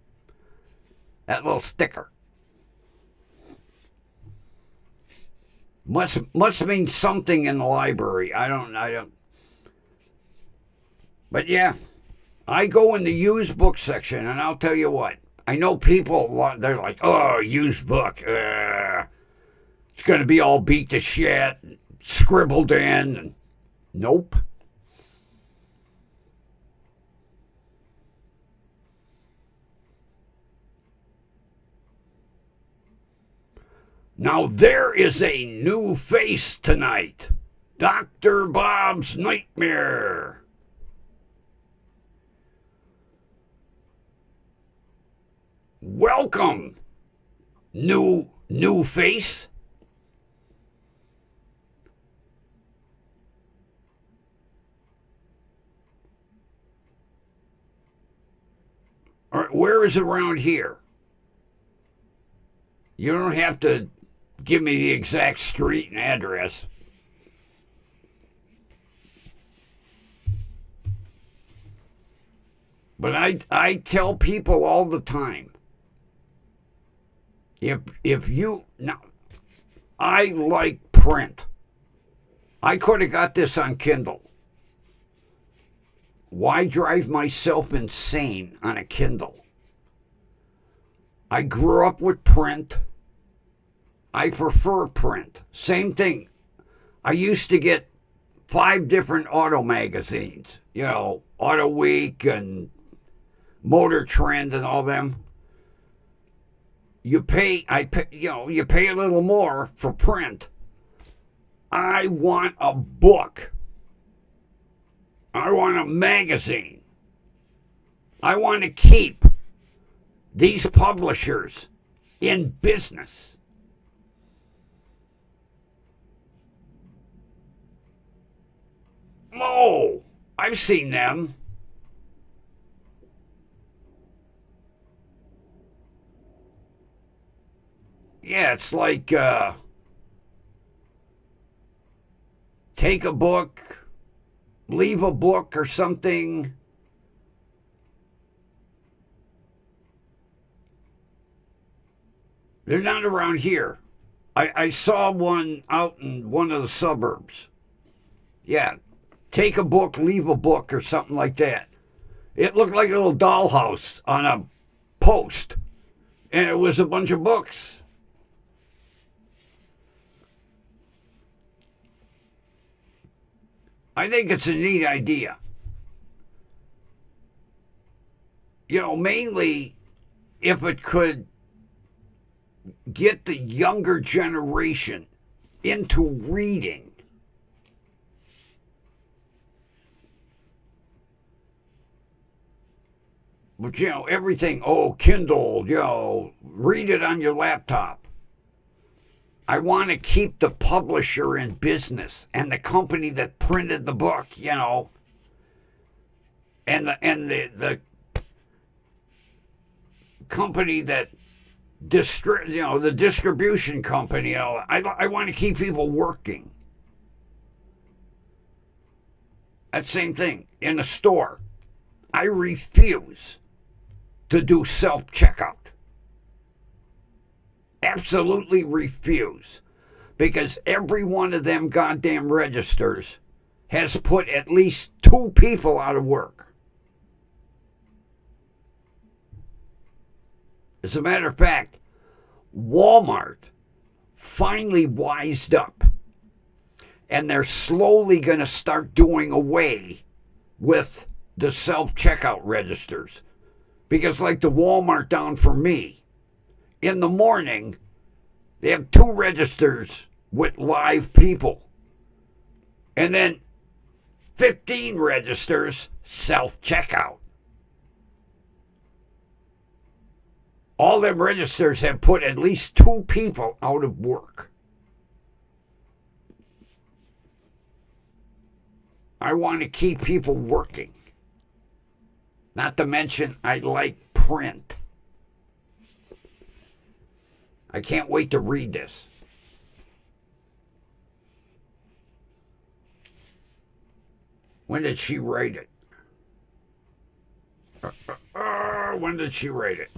A: That little sticker. Must mean something in the library. I don't. But yeah, I go in the used book section, and I'll tell you what. I know people, they're like, oh, used book. It's going to be all beat to shit, scribbled in. And nope. Now there is a new face tonight. Dr. Bob's Nightmare. Welcome, new face. All right, where is it around here? You don't have to give me the exact street and address. But I tell people all the time, if you now, I like print. I could have got this on Kindle. Why drive myself insane on a Kindle? I grew up with print. I prefer print. Same thing. I used to get 5 different auto magazines. You know, Auto Week and Motor Trend and all them. You pay a little more for print. I want a book. I want a magazine. I want to keep these publishers in business. Oh, I've seen them. Yeah, it's like take a book, leave a book or something. They're not around here. I saw one out in one of the suburbs. Yeah, take a book, leave a book or something like that. It looked like a little dollhouse on a post, and it was a bunch of books. I think it's a neat idea. You know, mainly if it could get the younger generation into reading. But, you know, everything, Kindle, read it on your laptop. I want to keep the publisher in business and the company that printed the book, and the company that the distribution company. I want to keep people working. That same thing in a store. I refuse to do self-checkout. Absolutely refuse. Because every one of them goddamn registers has put at least 2 people out of work. As a matter of fact, Walmart finally wised up. And they're slowly going to start doing away with the self-checkout registers. Because like the Walmart down from me, in the morning, they have 2 registers with live people. And then 15 registers self-checkout. All them registers have put at least 2 people out of work. I want to keep people working. Not to mention, I like print. I can't wait to read this. When did she write it? When did she write it?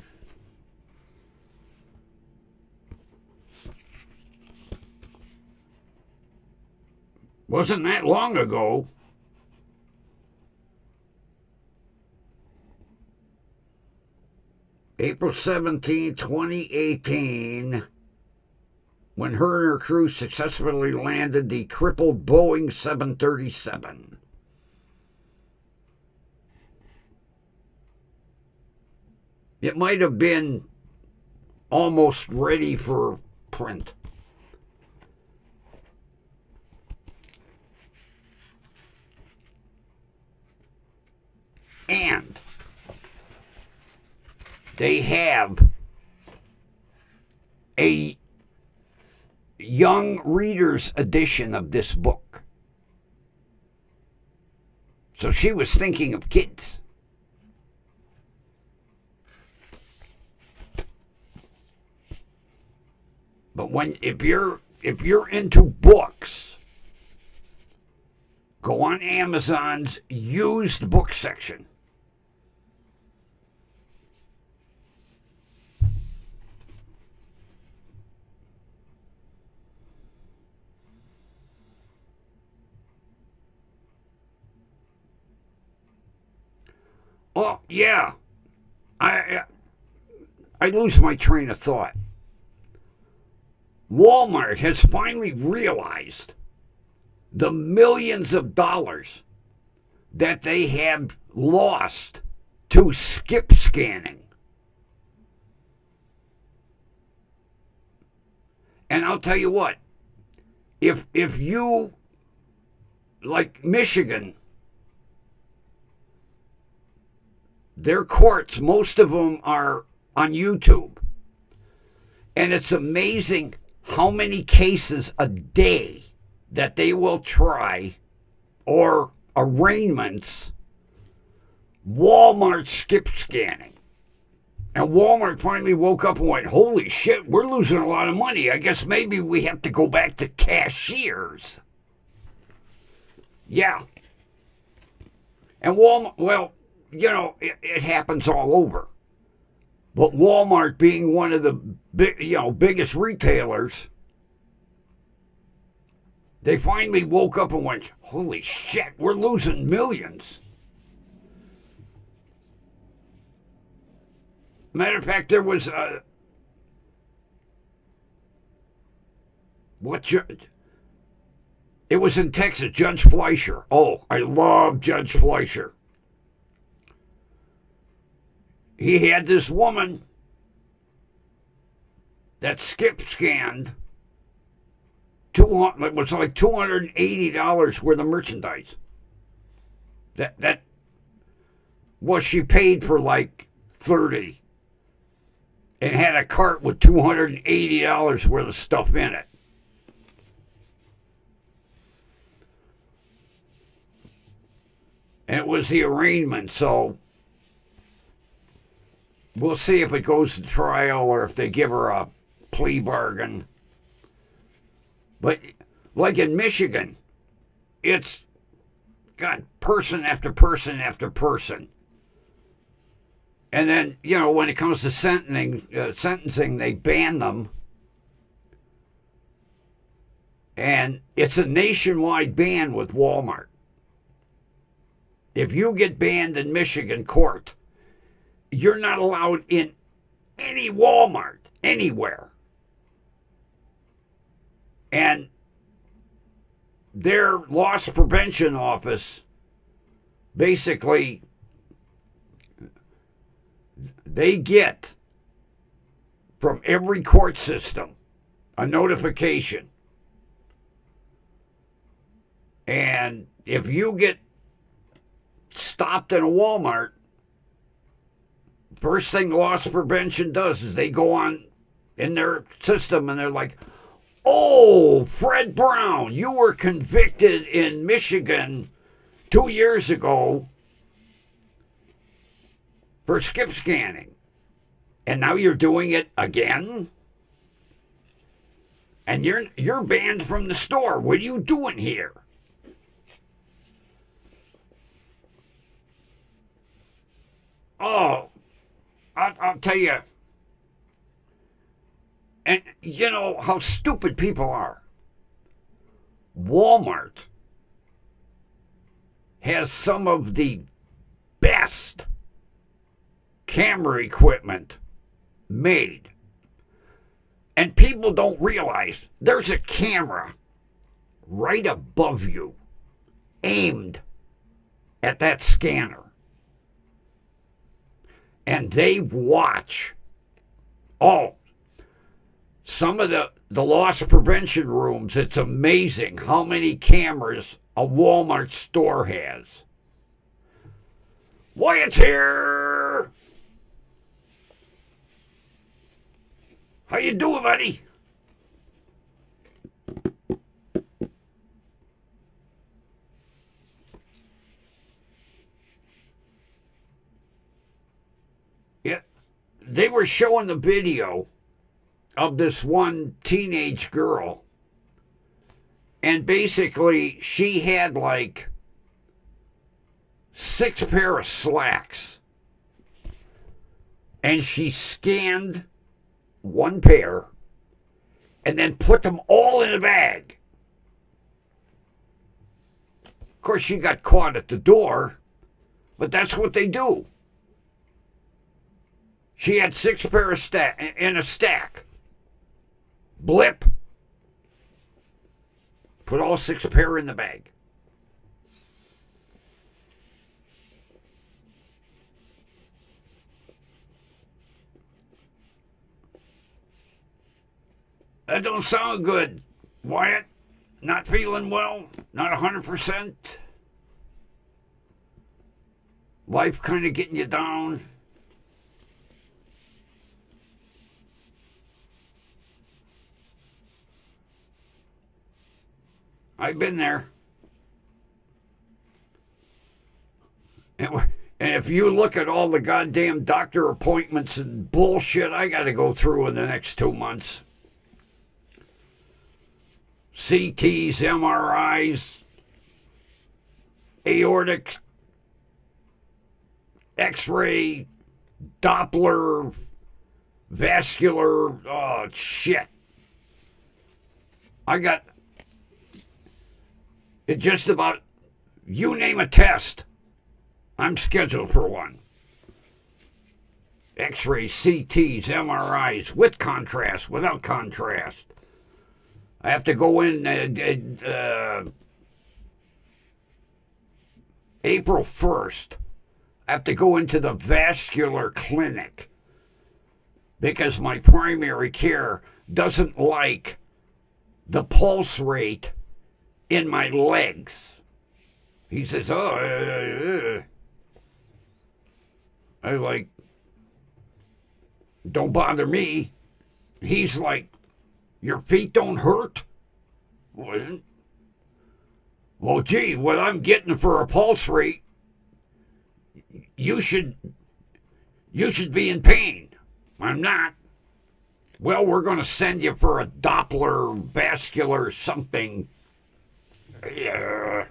A: Wasn't that long ago. April 17, 2018, when her and her crew successfully landed the crippled Boeing 737. It might have been almost ready for print. And they have a young reader's edition of this book. So she was thinking of kids. But if you're into books, go on Amazon's used book section. Oh, yeah. I lose my train of thought. Walmart has finally realized the millions of dollars that they have lost to skip scanning. And I'll tell you what, if you, like Michigan, their courts, most of them are on YouTube. And it's amazing how many cases a day that they will try, or arraignments, Walmart skip scanning. And Walmart finally woke up and went, holy shit, we're losing a lot of money. I guess maybe we have to go back to cashiers. Yeah. And Walmart, well, you know, it happens all over. But Walmart, being one of the biggest retailers, they finally woke up and went, holy shit, we're losing millions. Matter of fact, there was it was in Texas, Judge Fleischer. Oh, I love Judge Fleischer. He had this woman that skip scanned it was like $280 worth of merchandise. That was, she paid for like $30 and had a cart with $280 worth of stuff in it. And it was the arraignment, so we'll see if it goes to trial or if they give her a plea bargain. But like in Michigan, it's got person after person after person. And then, when it comes to sentencing, they ban them. And it's a nationwide ban with Walmart. If you get banned in Michigan court, you're not allowed in any Walmart, anywhere. And their loss prevention office, basically, they get from every court system a notification. And if you get stopped in a Walmart, first thing loss prevention does is they go on in their system and they're like, oh, Fred Brown, you were convicted in Michigan 2 years ago for skip scanning. And now you're doing it again? And you're banned from the store. What are you doing here? Oh, I'll tell you. And you know how stupid people are. Walmart has some of the best camera equipment made. And people don't realize there's a camera right above you aimed at that scanner. And they watch. Oh, some of the loss prevention rooms, it's amazing how many cameras a Walmart store has. Wyatt's here! How you doing, buddy? Yeah, they were showing the video of this one teenage girl, and basically she had like 6 pair of slacks, and she scanned 1 pair and then put them all in a bag. Of course, she got caught at the door, but that's what they do. She had 6 pair of in a stack. Blip. Put all 6 pair in the bag. That don't sound good, Wyatt. Not feeling well? Not 100%? Life kind of getting you down? I've been there. And if you look at all the goddamn doctor appointments and bullshit I got to go through in the next 2 months, CTs, MRIs, aortic, X-ray, Doppler, vascular, oh shit. I got it just about, you name a test, I'm scheduled for one. X-rays, CTs, MRIs, with contrast, without contrast. I have to go in April 1st. I have to go into the vascular clinic because my primary care doesn't like the pulse rate in my legs. He says, I like, don't bother me. He's like, your feet don't hurt? Well, gee, what I'm getting for a pulse rate, you should be in pain. I'm not. Well, we're going to send you for a Doppler vascular something. Yeah.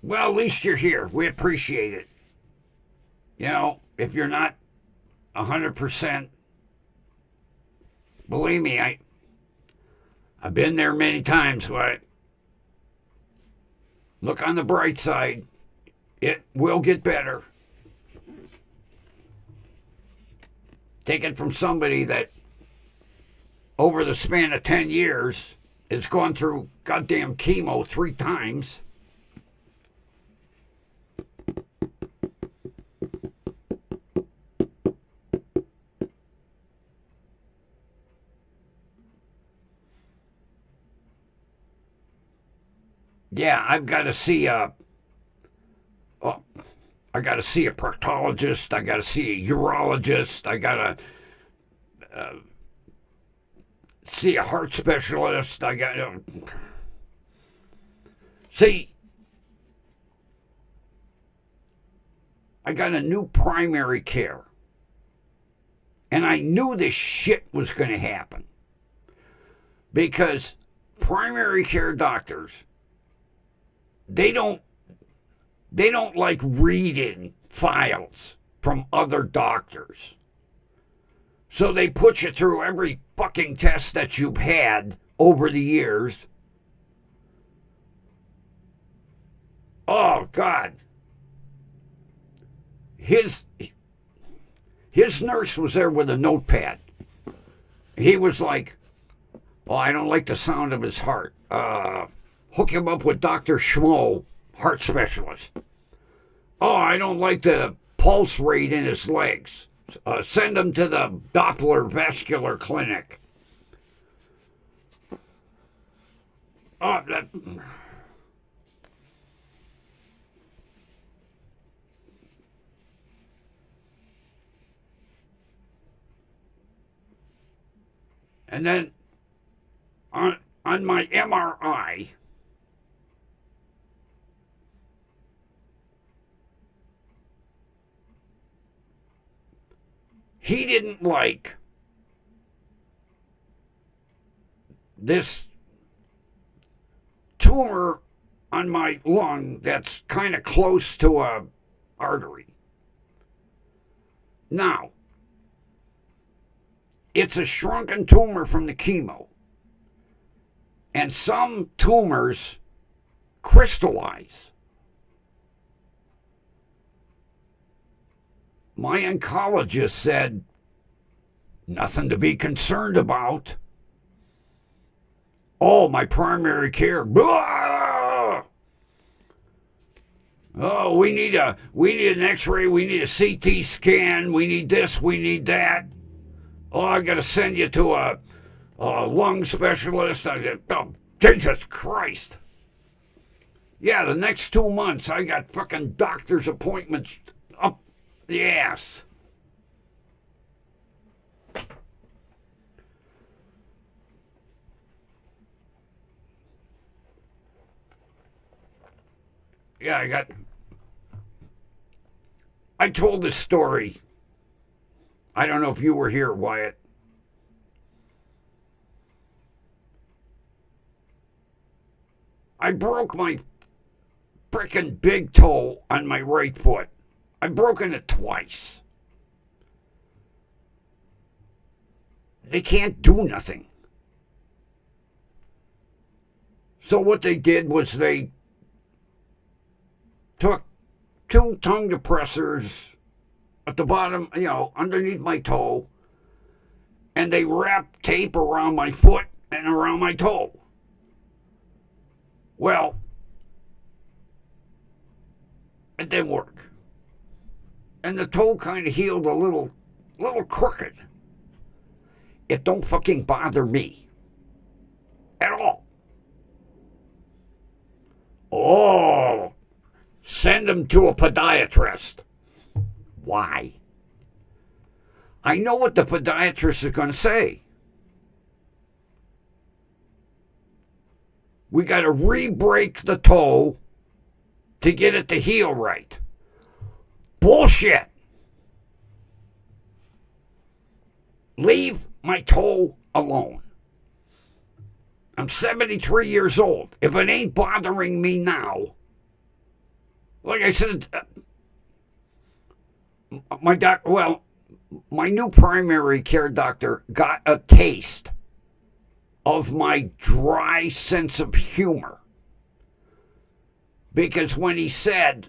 A: Well, at least you're here. We appreciate it. You know, if you're not 100%, believe me, I've been there many times, but look on the bright side. It will get better. Take it from somebody that over the span of 10 years has gone through goddamn chemo 3 times. Yeah, I've got to see I got to see a proctologist. I got to see a urologist. I got to see a heart specialist. I got see. I got a new primary care. And I knew this shit was going to happen. Because primary care doctors, they don't like reading files from other doctors. So they put you through every fucking test that you've had over the years. Oh, God. His nurse was there with a notepad. He was like, oh, I don't like the sound of his heart. Hook him up with Dr. Schmo, heart specialist. Oh, I don't like the pulse rate in his legs. Send him to the Doppler Vascular Clinic. Oh, that... And then on my MRI, he didn't like this tumor on my lung that's kind of close to a artery. Now, it's a shrunken tumor from the chemo. And some tumors crystallize. My oncologist said, nothing to be concerned about. Oh, my primary care. Blah! Oh, we need an x-ray, we need a CT scan, we need this, we need that. Oh, I got to send you to a lung specialist. Oh, Jesus Christ. Yeah, the next 2 months, I got fucking doctor's appointments up the ass. Yeah, I told this story. I don't know if you were here, Wyatt. I broke my frickin' big toe on my right foot. I've broken it twice. They can't do nothing. So what they did was they took 2 tongue depressors at the bottom, underneath my toe, and they wrapped tape around my foot and around my toe. Well, it didn't work. And the toe kind of healed a little crooked. It don't fucking bother me. At all. Oh, send him to a podiatrist. Why? I know what the podiatrist is going to say. We got to re-break the toe to get it to heal right. Bullshit. Leave my toe alone. I'm 73 years old. If it ain't bothering me now, like I said, my new primary care doctor got a taste of my dry sense of humor. Because when he said,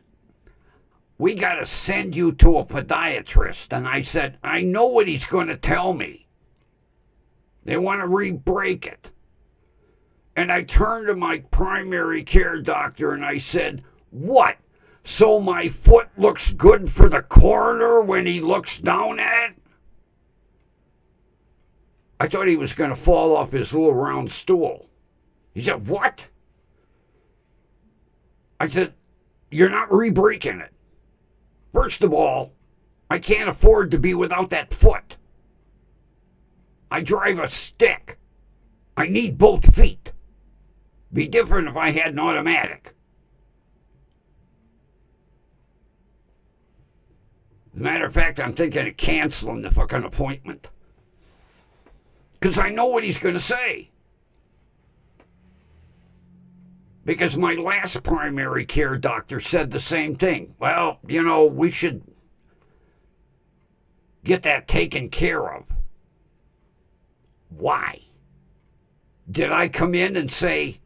A: we got to send you to a podiatrist, and I said, I know what he's going to tell me. They want to re-break it. And I turned to my primary care doctor and I said, what? So my foot looks good for the coroner when he looks down at it? I thought he was going to fall off his little round stool. He said, what? I said, you're not re-breaking it. First of all, I can't afford to be without that foot. I drive a stick. I need both feet. Be different if I had an automatic. As a matter of fact, I'm thinking of canceling the fucking appointment. Because I know what he's going to say. Because my last primary care doctor said the same thing. Well, we should get that taken care of. Why? Did I come in and say,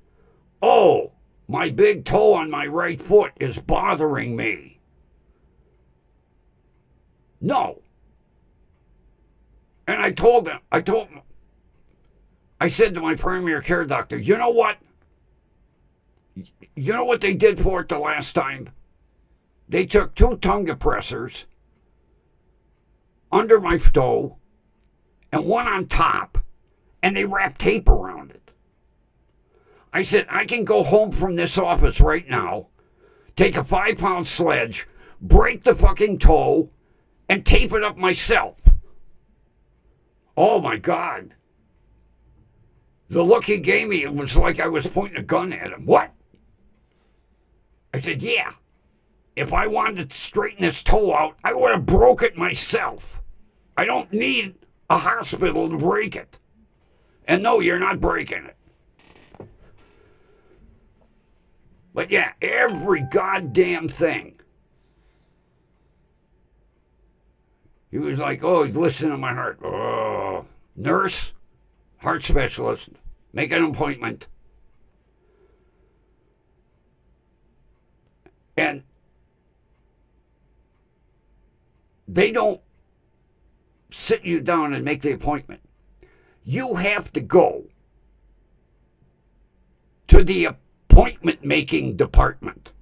A: oh, my big toe on my right foot is bothering me? No. And I said to my primary care doctor, you know what? You know what they did for it the last time? They took 2 tongue depressors under my toe and one on top, and they wrapped tape around it. I said, I can go home from this office right now, take a 5-pound sledge, break the fucking toe, and tape it up myself. Oh my God. The look he gave me, it was like I was pointing a gun at him. What? I said, yeah. If I wanted to straighten this toe out, I would have broke it myself. I don't need a hospital to break it. And no, you're not breaking it. But yeah, every goddamn thing. He was like, oh, listen to my heart. Oh, nurse, heart specialist, make an appointment. And they don't sit you down and make the appointment. You have to go to the appointment making department.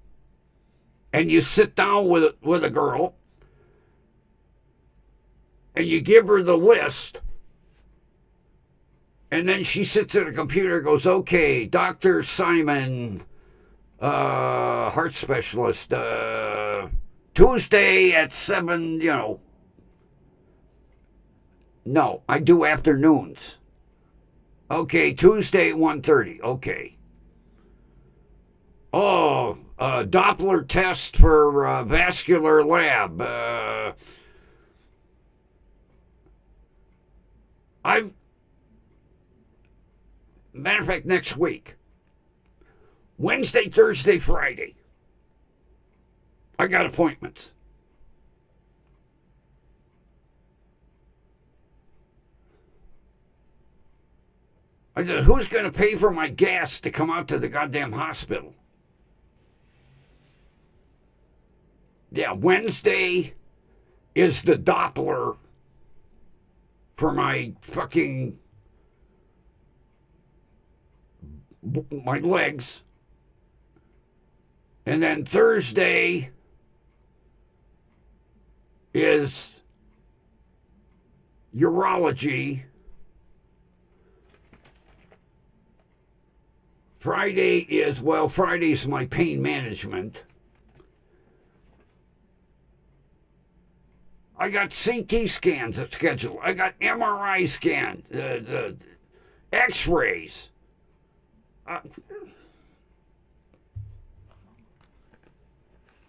A: And you sit down with a girl and you give her the list. And then she sits at a computer and goes, okay, Dr. Simon, heart specialist, Tuesday at 7, No, I do afternoons. Okay, Tuesday at 1:30. Okay. Oh, Doppler test for vascular lab. Matter of fact, next week, Wednesday, Thursday, Friday, I got appointments. I said, who's going to pay for my gas to come out to the goddamn hospital? Yeah, Wednesday is the Doppler for my fucking, my legs. And then Thursday is urology. Friday's my pain management. I got CT scans at schedule. I got MRI scans, X-rays.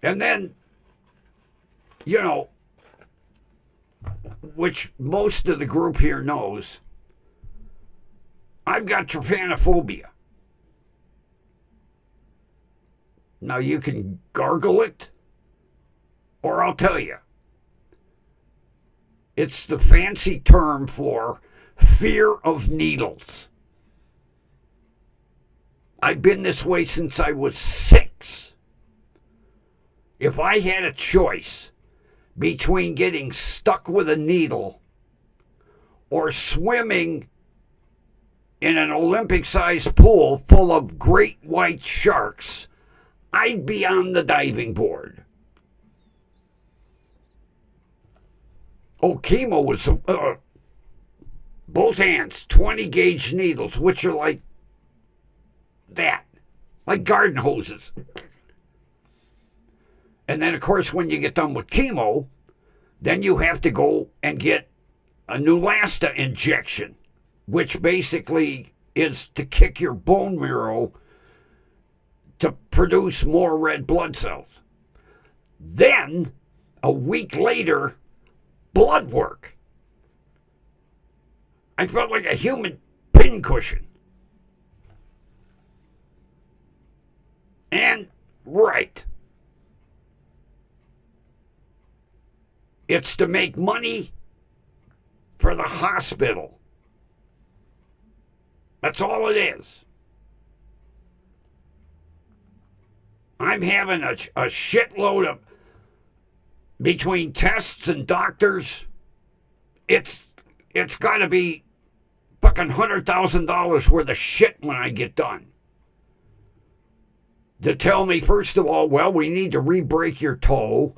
A: And then, which most of the group here knows, I've got trypanophobia. Now you can gargle it, or I'll tell you. It's the fancy term for fear of needles. I've been this way since I was 6. If I had a choice between getting stuck with a needle or swimming in an Olympic-sized pool full of great white sharks, I'd be on the diving board. Oh, chemo was both hands, 20 gauge needles, which are like that, like garden hoses. And then, of course, when you get done with chemo, then you have to go and get a Neulasta injection, which basically is to kick your bone marrow to produce more red blood cells. Then, a week later, blood work. I felt like a human pincushion. And, right. It's to make money for the hospital. That's all it is. I'm having a shitload of, between tests and doctors, it's got to be fucking $100,000 worth of shit when I get done. To tell me, first of all, well, we need to re-break your toe,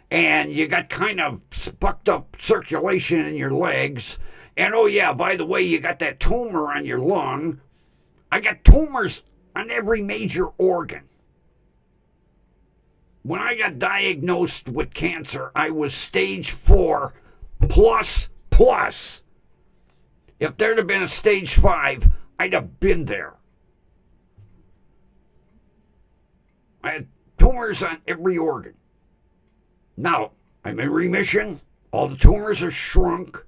A: and you got kind of fucked up circulation in your legs, and oh yeah, by the way, you got that tumor on your lung. I got tumors on every major organ. When I got diagnosed with cancer, I was stage 4 plus. If there'd have been a stage 5, I'd have been there. I had tumors on every organ. Now, I'm in remission. All the tumors are shrunk.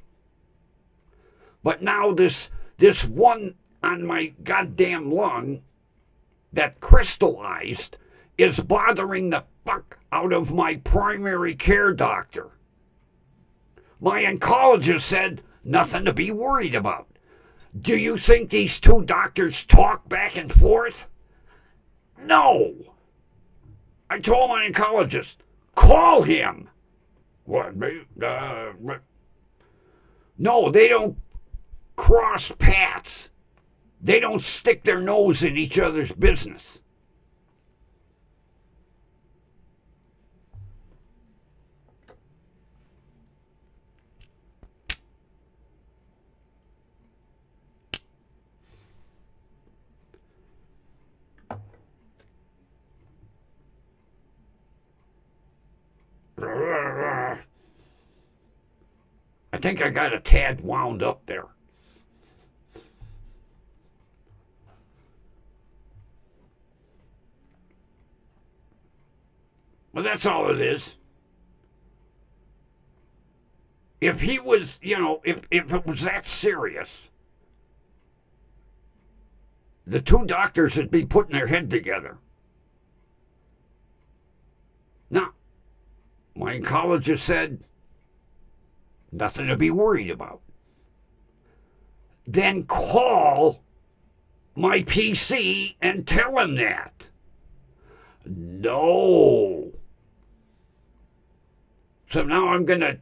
A: But now this one on my goddamn lung that crystallized is bothering the fuck out of my primary care doctor. My oncologist said nothing to be worried about. Do you think these two doctors talk back and forth? No. I told my oncologist, call him. What? No, they don't cross paths. They don't stick their nose in each other's business. I think I got a tad wound up there. Well, that's all it is. If he was, if it was that serious, the two doctors would be putting their head together. Now, my oncologist said, nothing to be worried about. Then call my PC and tell him that. No. So now I'm going to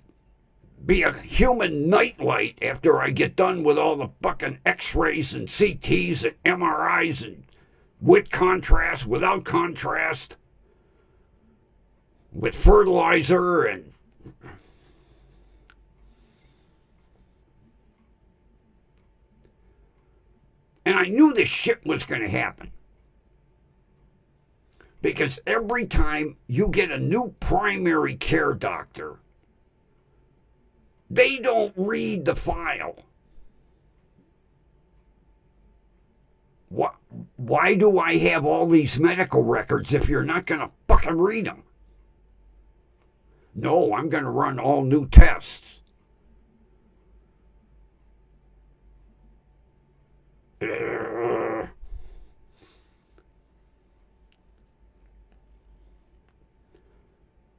A: be a human nightlight after I get done with all the fucking x-rays and CTs and MRIs and with contrast, without contrast, with fertilizer and I knew this shit was going to happen. Because every time you get a new primary care doctor, they don't read the file. Why do I have all these medical records if you're not going to fucking read them? No, I'm going to run all new tests.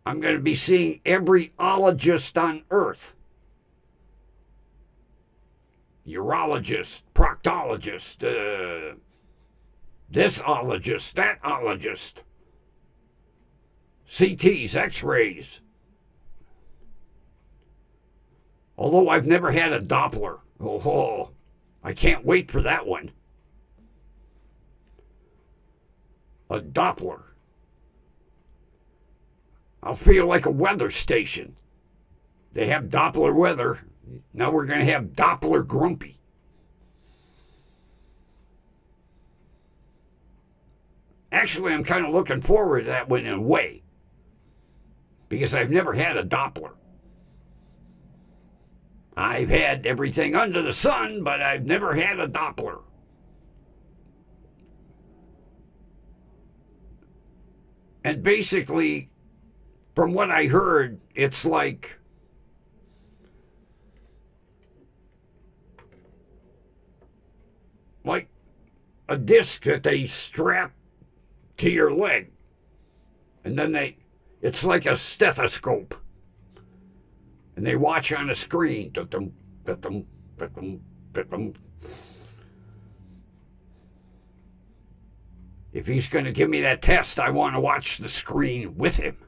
A: I'm going to be seeing every ologist on earth. Urologist, proctologist, this ologist, that ologist. CTs, x-rays. Although I've never had a Doppler. Oh, I can't wait for that one. A Doppler. I'll feel like a weather station. They have Doppler weather. Now we're going to have Doppler grumpy. Actually, I'm kind of looking forward to that one in a way. Because I've never had a Doppler. I've had everything under the sun, but I've never had a Doppler. And basically, from what I heard, it's like a disc that they strap to your leg. And then it's like a stethoscope. And they watch on a screen. If he's going to give me that test, I want to watch the screen with him.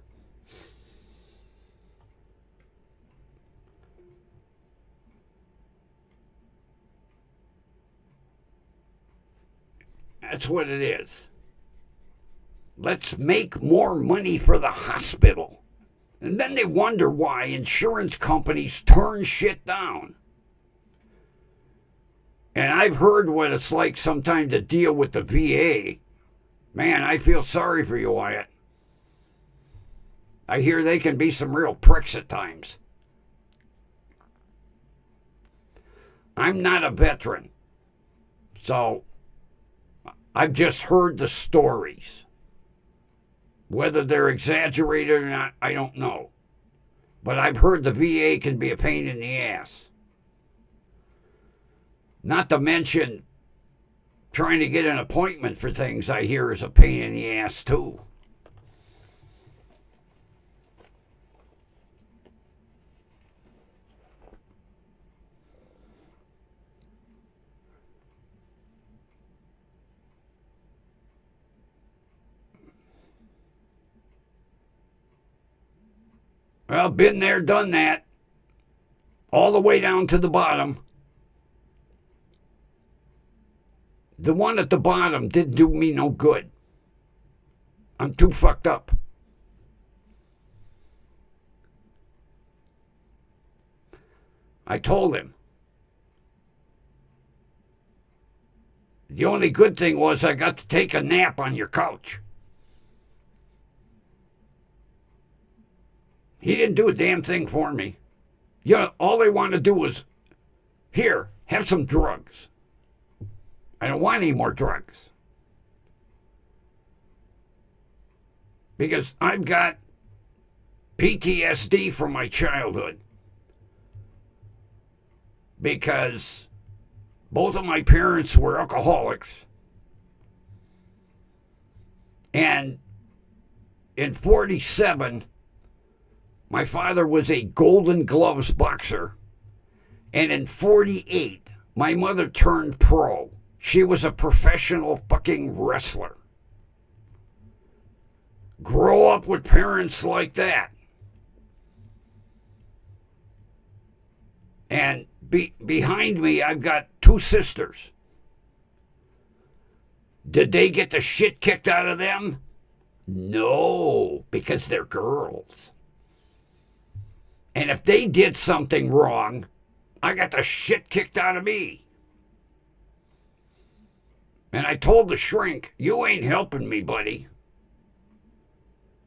A: That's what it is. Let's make more money for the hospital. And then they wonder why insurance companies turn shit down. And I've heard what it's like sometimes to deal with the VA. Man, I feel sorry for you, Wyatt. I hear they can be some real pricks at times. I'm not a veteran, so I've just heard the stories. Whether they're exaggerated or not, I don't know. But I've heard the VA can be a pain in the ass. Not to mention trying to get an appointment for things, I hear, is a pain in the ass too. Well, been there, done that. All the way down to the bottom. The one at the bottom didn't do me no good. I'm too fucked up. I told him. The only good thing was I got to take a nap on your couch. He didn't do a damn thing for me. You know, all they want to do is, here, have some drugs. I don't want any more drugs. Because I've got PTSD from my childhood. Because both of my parents were alcoholics. And in 1947, my father was a Golden Gloves boxer. And in 1948, my mother turned pro. She was a professional fucking wrestler. Grow up with parents like that. And behind me, I've got two sisters. Did they get the shit kicked out of them? No, because they're girls. And if they did something wrong, I got the shit kicked out of me. And I told the shrink, you ain't helping me, buddy.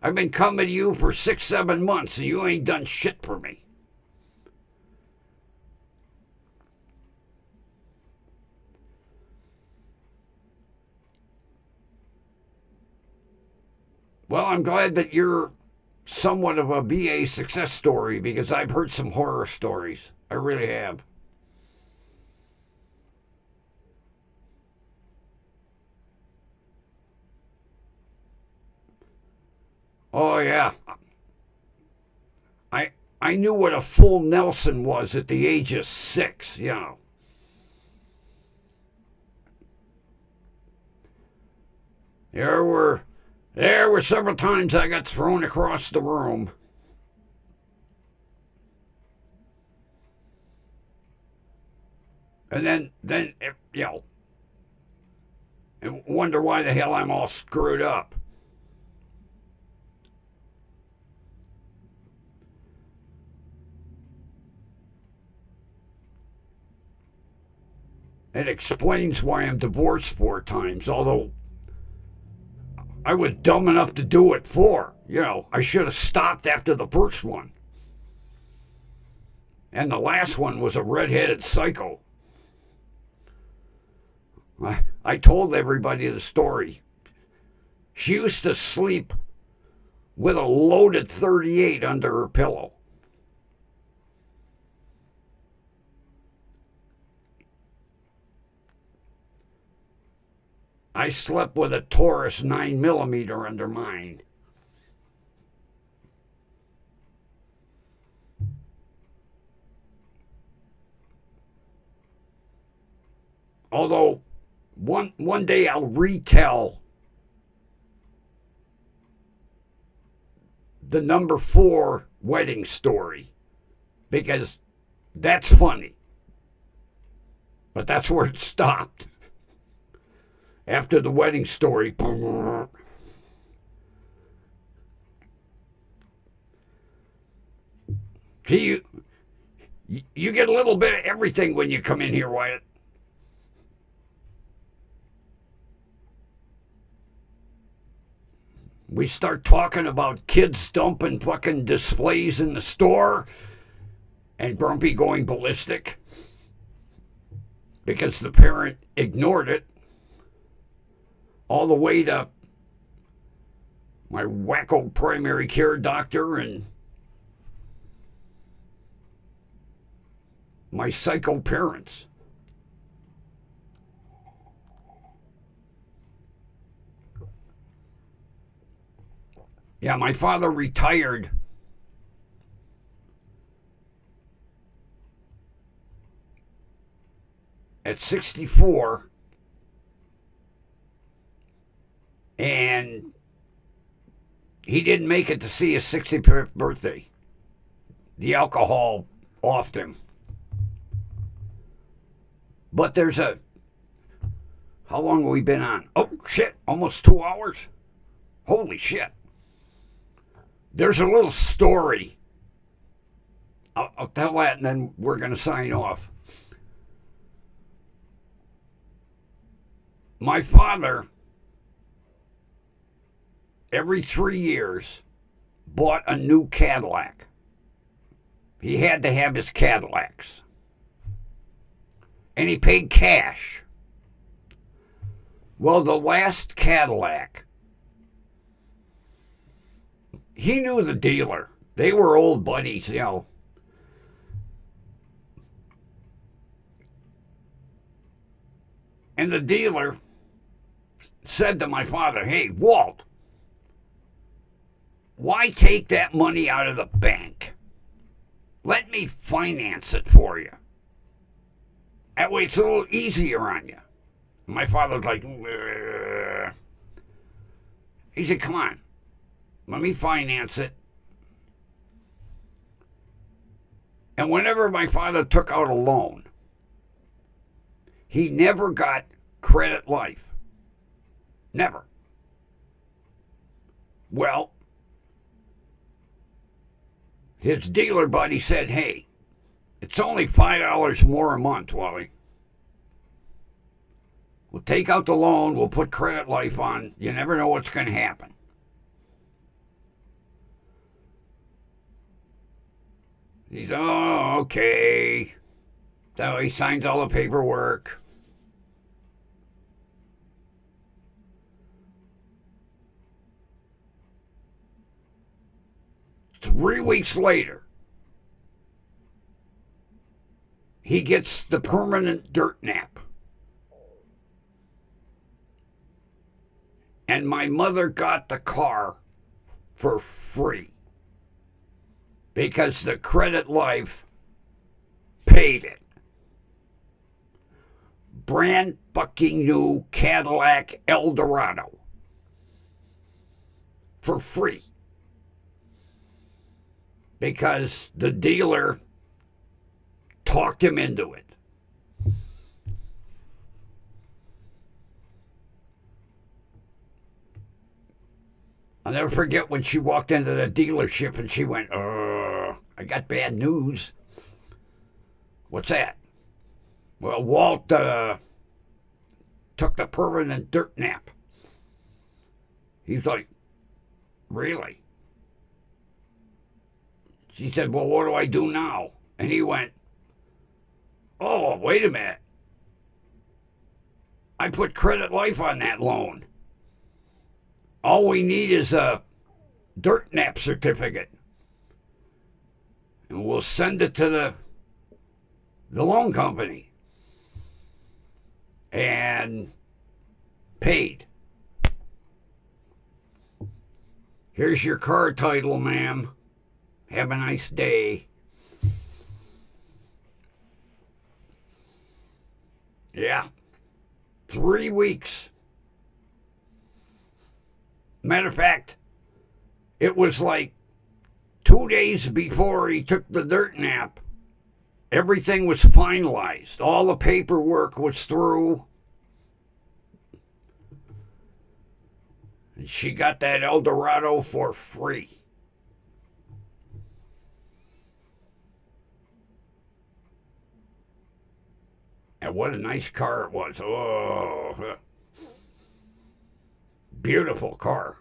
A: I've been coming to you for 6-7 months and you ain't done shit for me. Well, I'm glad that you're somewhat of a VA success story because I've heard some horror stories. I really have. Oh, yeah. I knew what a full Nelson was at the age of 6, you know. There were several times I got thrown across the room. And then you know, and wonder why the hell I'm all screwed up. It explains why I'm divorced 4 times, although I was dumb enough to do it 4. You know, I should have stopped after the first one. And the last one was a redheaded psycho. I told everybody the story. She used to sleep with a loaded 38 under her pillow. I slept with a Taurus 9mm under mine. Although one day I'll retell the number 4 wedding story because that's funny. But that's where it stopped. After the wedding story. See, you get a little bit of everything when you come in here, Wyatt. We start talking about kids dumping fucking displays in the store and Grumpy going ballistic because the parent ignored it, all the way to my wacko primary care doctor and my psycho parents. Yeah, my father retired at 64, and he didn't make it to see his 65th birthday. The alcohol offed him. But there's a... How long have we been on? Oh, shit, almost 2 hours? Holy shit. There's a little story. I'll tell that and then we're going to sign off. My father, every 3 years, bought a new Cadillac. He had to have his Cadillacs. And he paid cash. Well, the last Cadillac, he knew the dealer. They were old buddies, you know. And the dealer said to my father, "Hey, Walt, why take that money out of the bank? Let me finance it for you. That way it's a little easier on you." My father's like, "Ugh." He said, "Come on, let me finance it." And whenever my father took out a loan, he never got credit life. Never. Well, his dealer buddy said, "Hey, it's only $5 more a month, Wally. We'll take out the loan, we'll put credit life on. You never know what's going to happen." He's, "Oh, okay." So he signs all the paperwork. Three weeks later, he gets the permanent dirt nap. And my mother got the car for free because the credit life paid it. Brand fucking new Cadillac Eldorado for free because the dealer talked him into it. I'll never forget when she walked into the dealership and she went, "I got bad news." "What's that?" "Well, Walt took the permanent dirt nap." He's like, "Really?" She said, "Well, what do I do now?" And he went, oh, wait a minute. I put Credit Life on that loan. All we need is a dirt nap certificate. And we'll send it to the loan company. And paid. Here's your car title, ma'am. Have a nice day. Yeah. 3 weeks. Matter of fact, it was like 2 days before he took the dirt nap. Everything was finalized. All the paperwork was through. And she got that Eldorado for free. And what a nice car it was. Oh, beautiful car.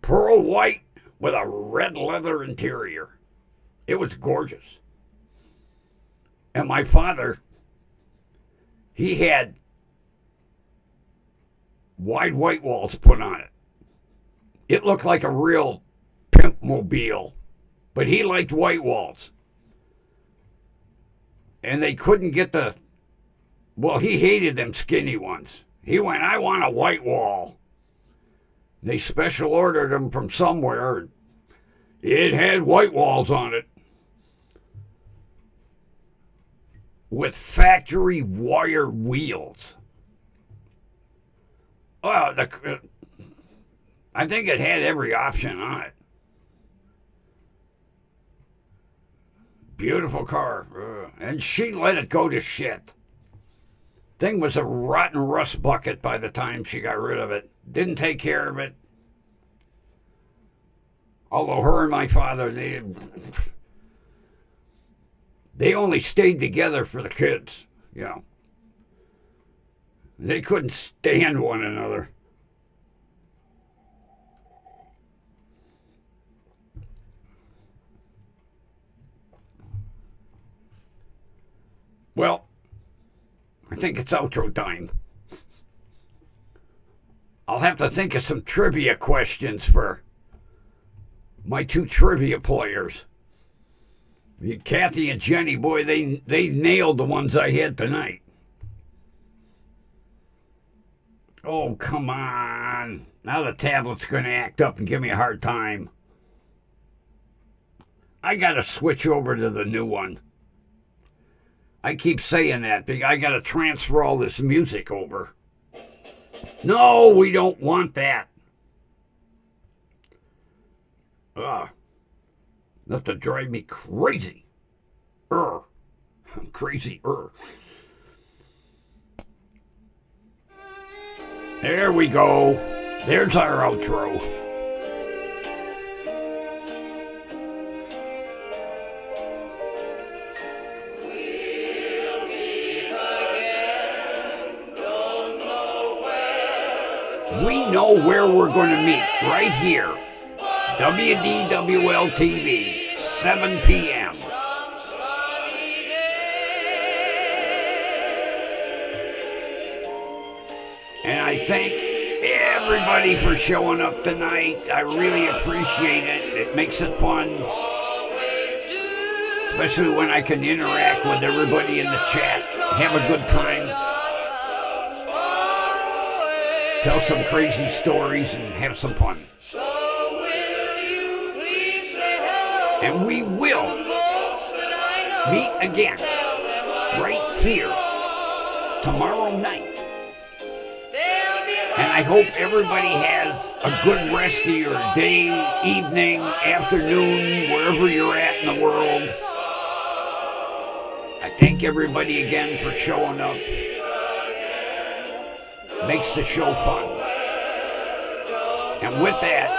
A: Pearl white with a red leather interior. It was gorgeous. And my father, he had wide white walls put on it. It looked like a real pimp mobile, but he liked white walls. And they couldn't get the, well, he hated them skinny ones. He went, I want a white wall. They special ordered them from somewhere. It had white walls on it. With factory wire wheels. Well, I think it had every option on it. Beautiful car. And she let it go to shit. Thing was a rotten rust bucket by the time she got rid of it. Didn't take care of it. Although her and my father, they only stayed together for the kids, you know. They couldn't stand one another. Well, I think it's outro time. I'll have to think of some trivia questions for my two trivia players. Kathy and Jenny, boy, they nailed the ones I had tonight. Oh, come on. Now the tablet's going to act up and give me a hard time. I got to switch over to the new one. I keep saying that because I got to transfer all this music over. No, we don't want that. Enough to drive me crazy. I'm crazy. There we go. There's our outro. We know where we're going to meet, right here. WDWL TV, 7 p.m. And I thank everybody for showing up tonight. I really appreciate it. It makes it fun. Especially when I can interact with everybody in the chat. Have a good time. Tell some crazy stories and have some fun. And we will meet again right here tomorrow night. And I hope everybody has a good rest of your day, evening, afternoon, wherever you're at in the world. I thank everybody again for showing up. Makes the show fun. And with that,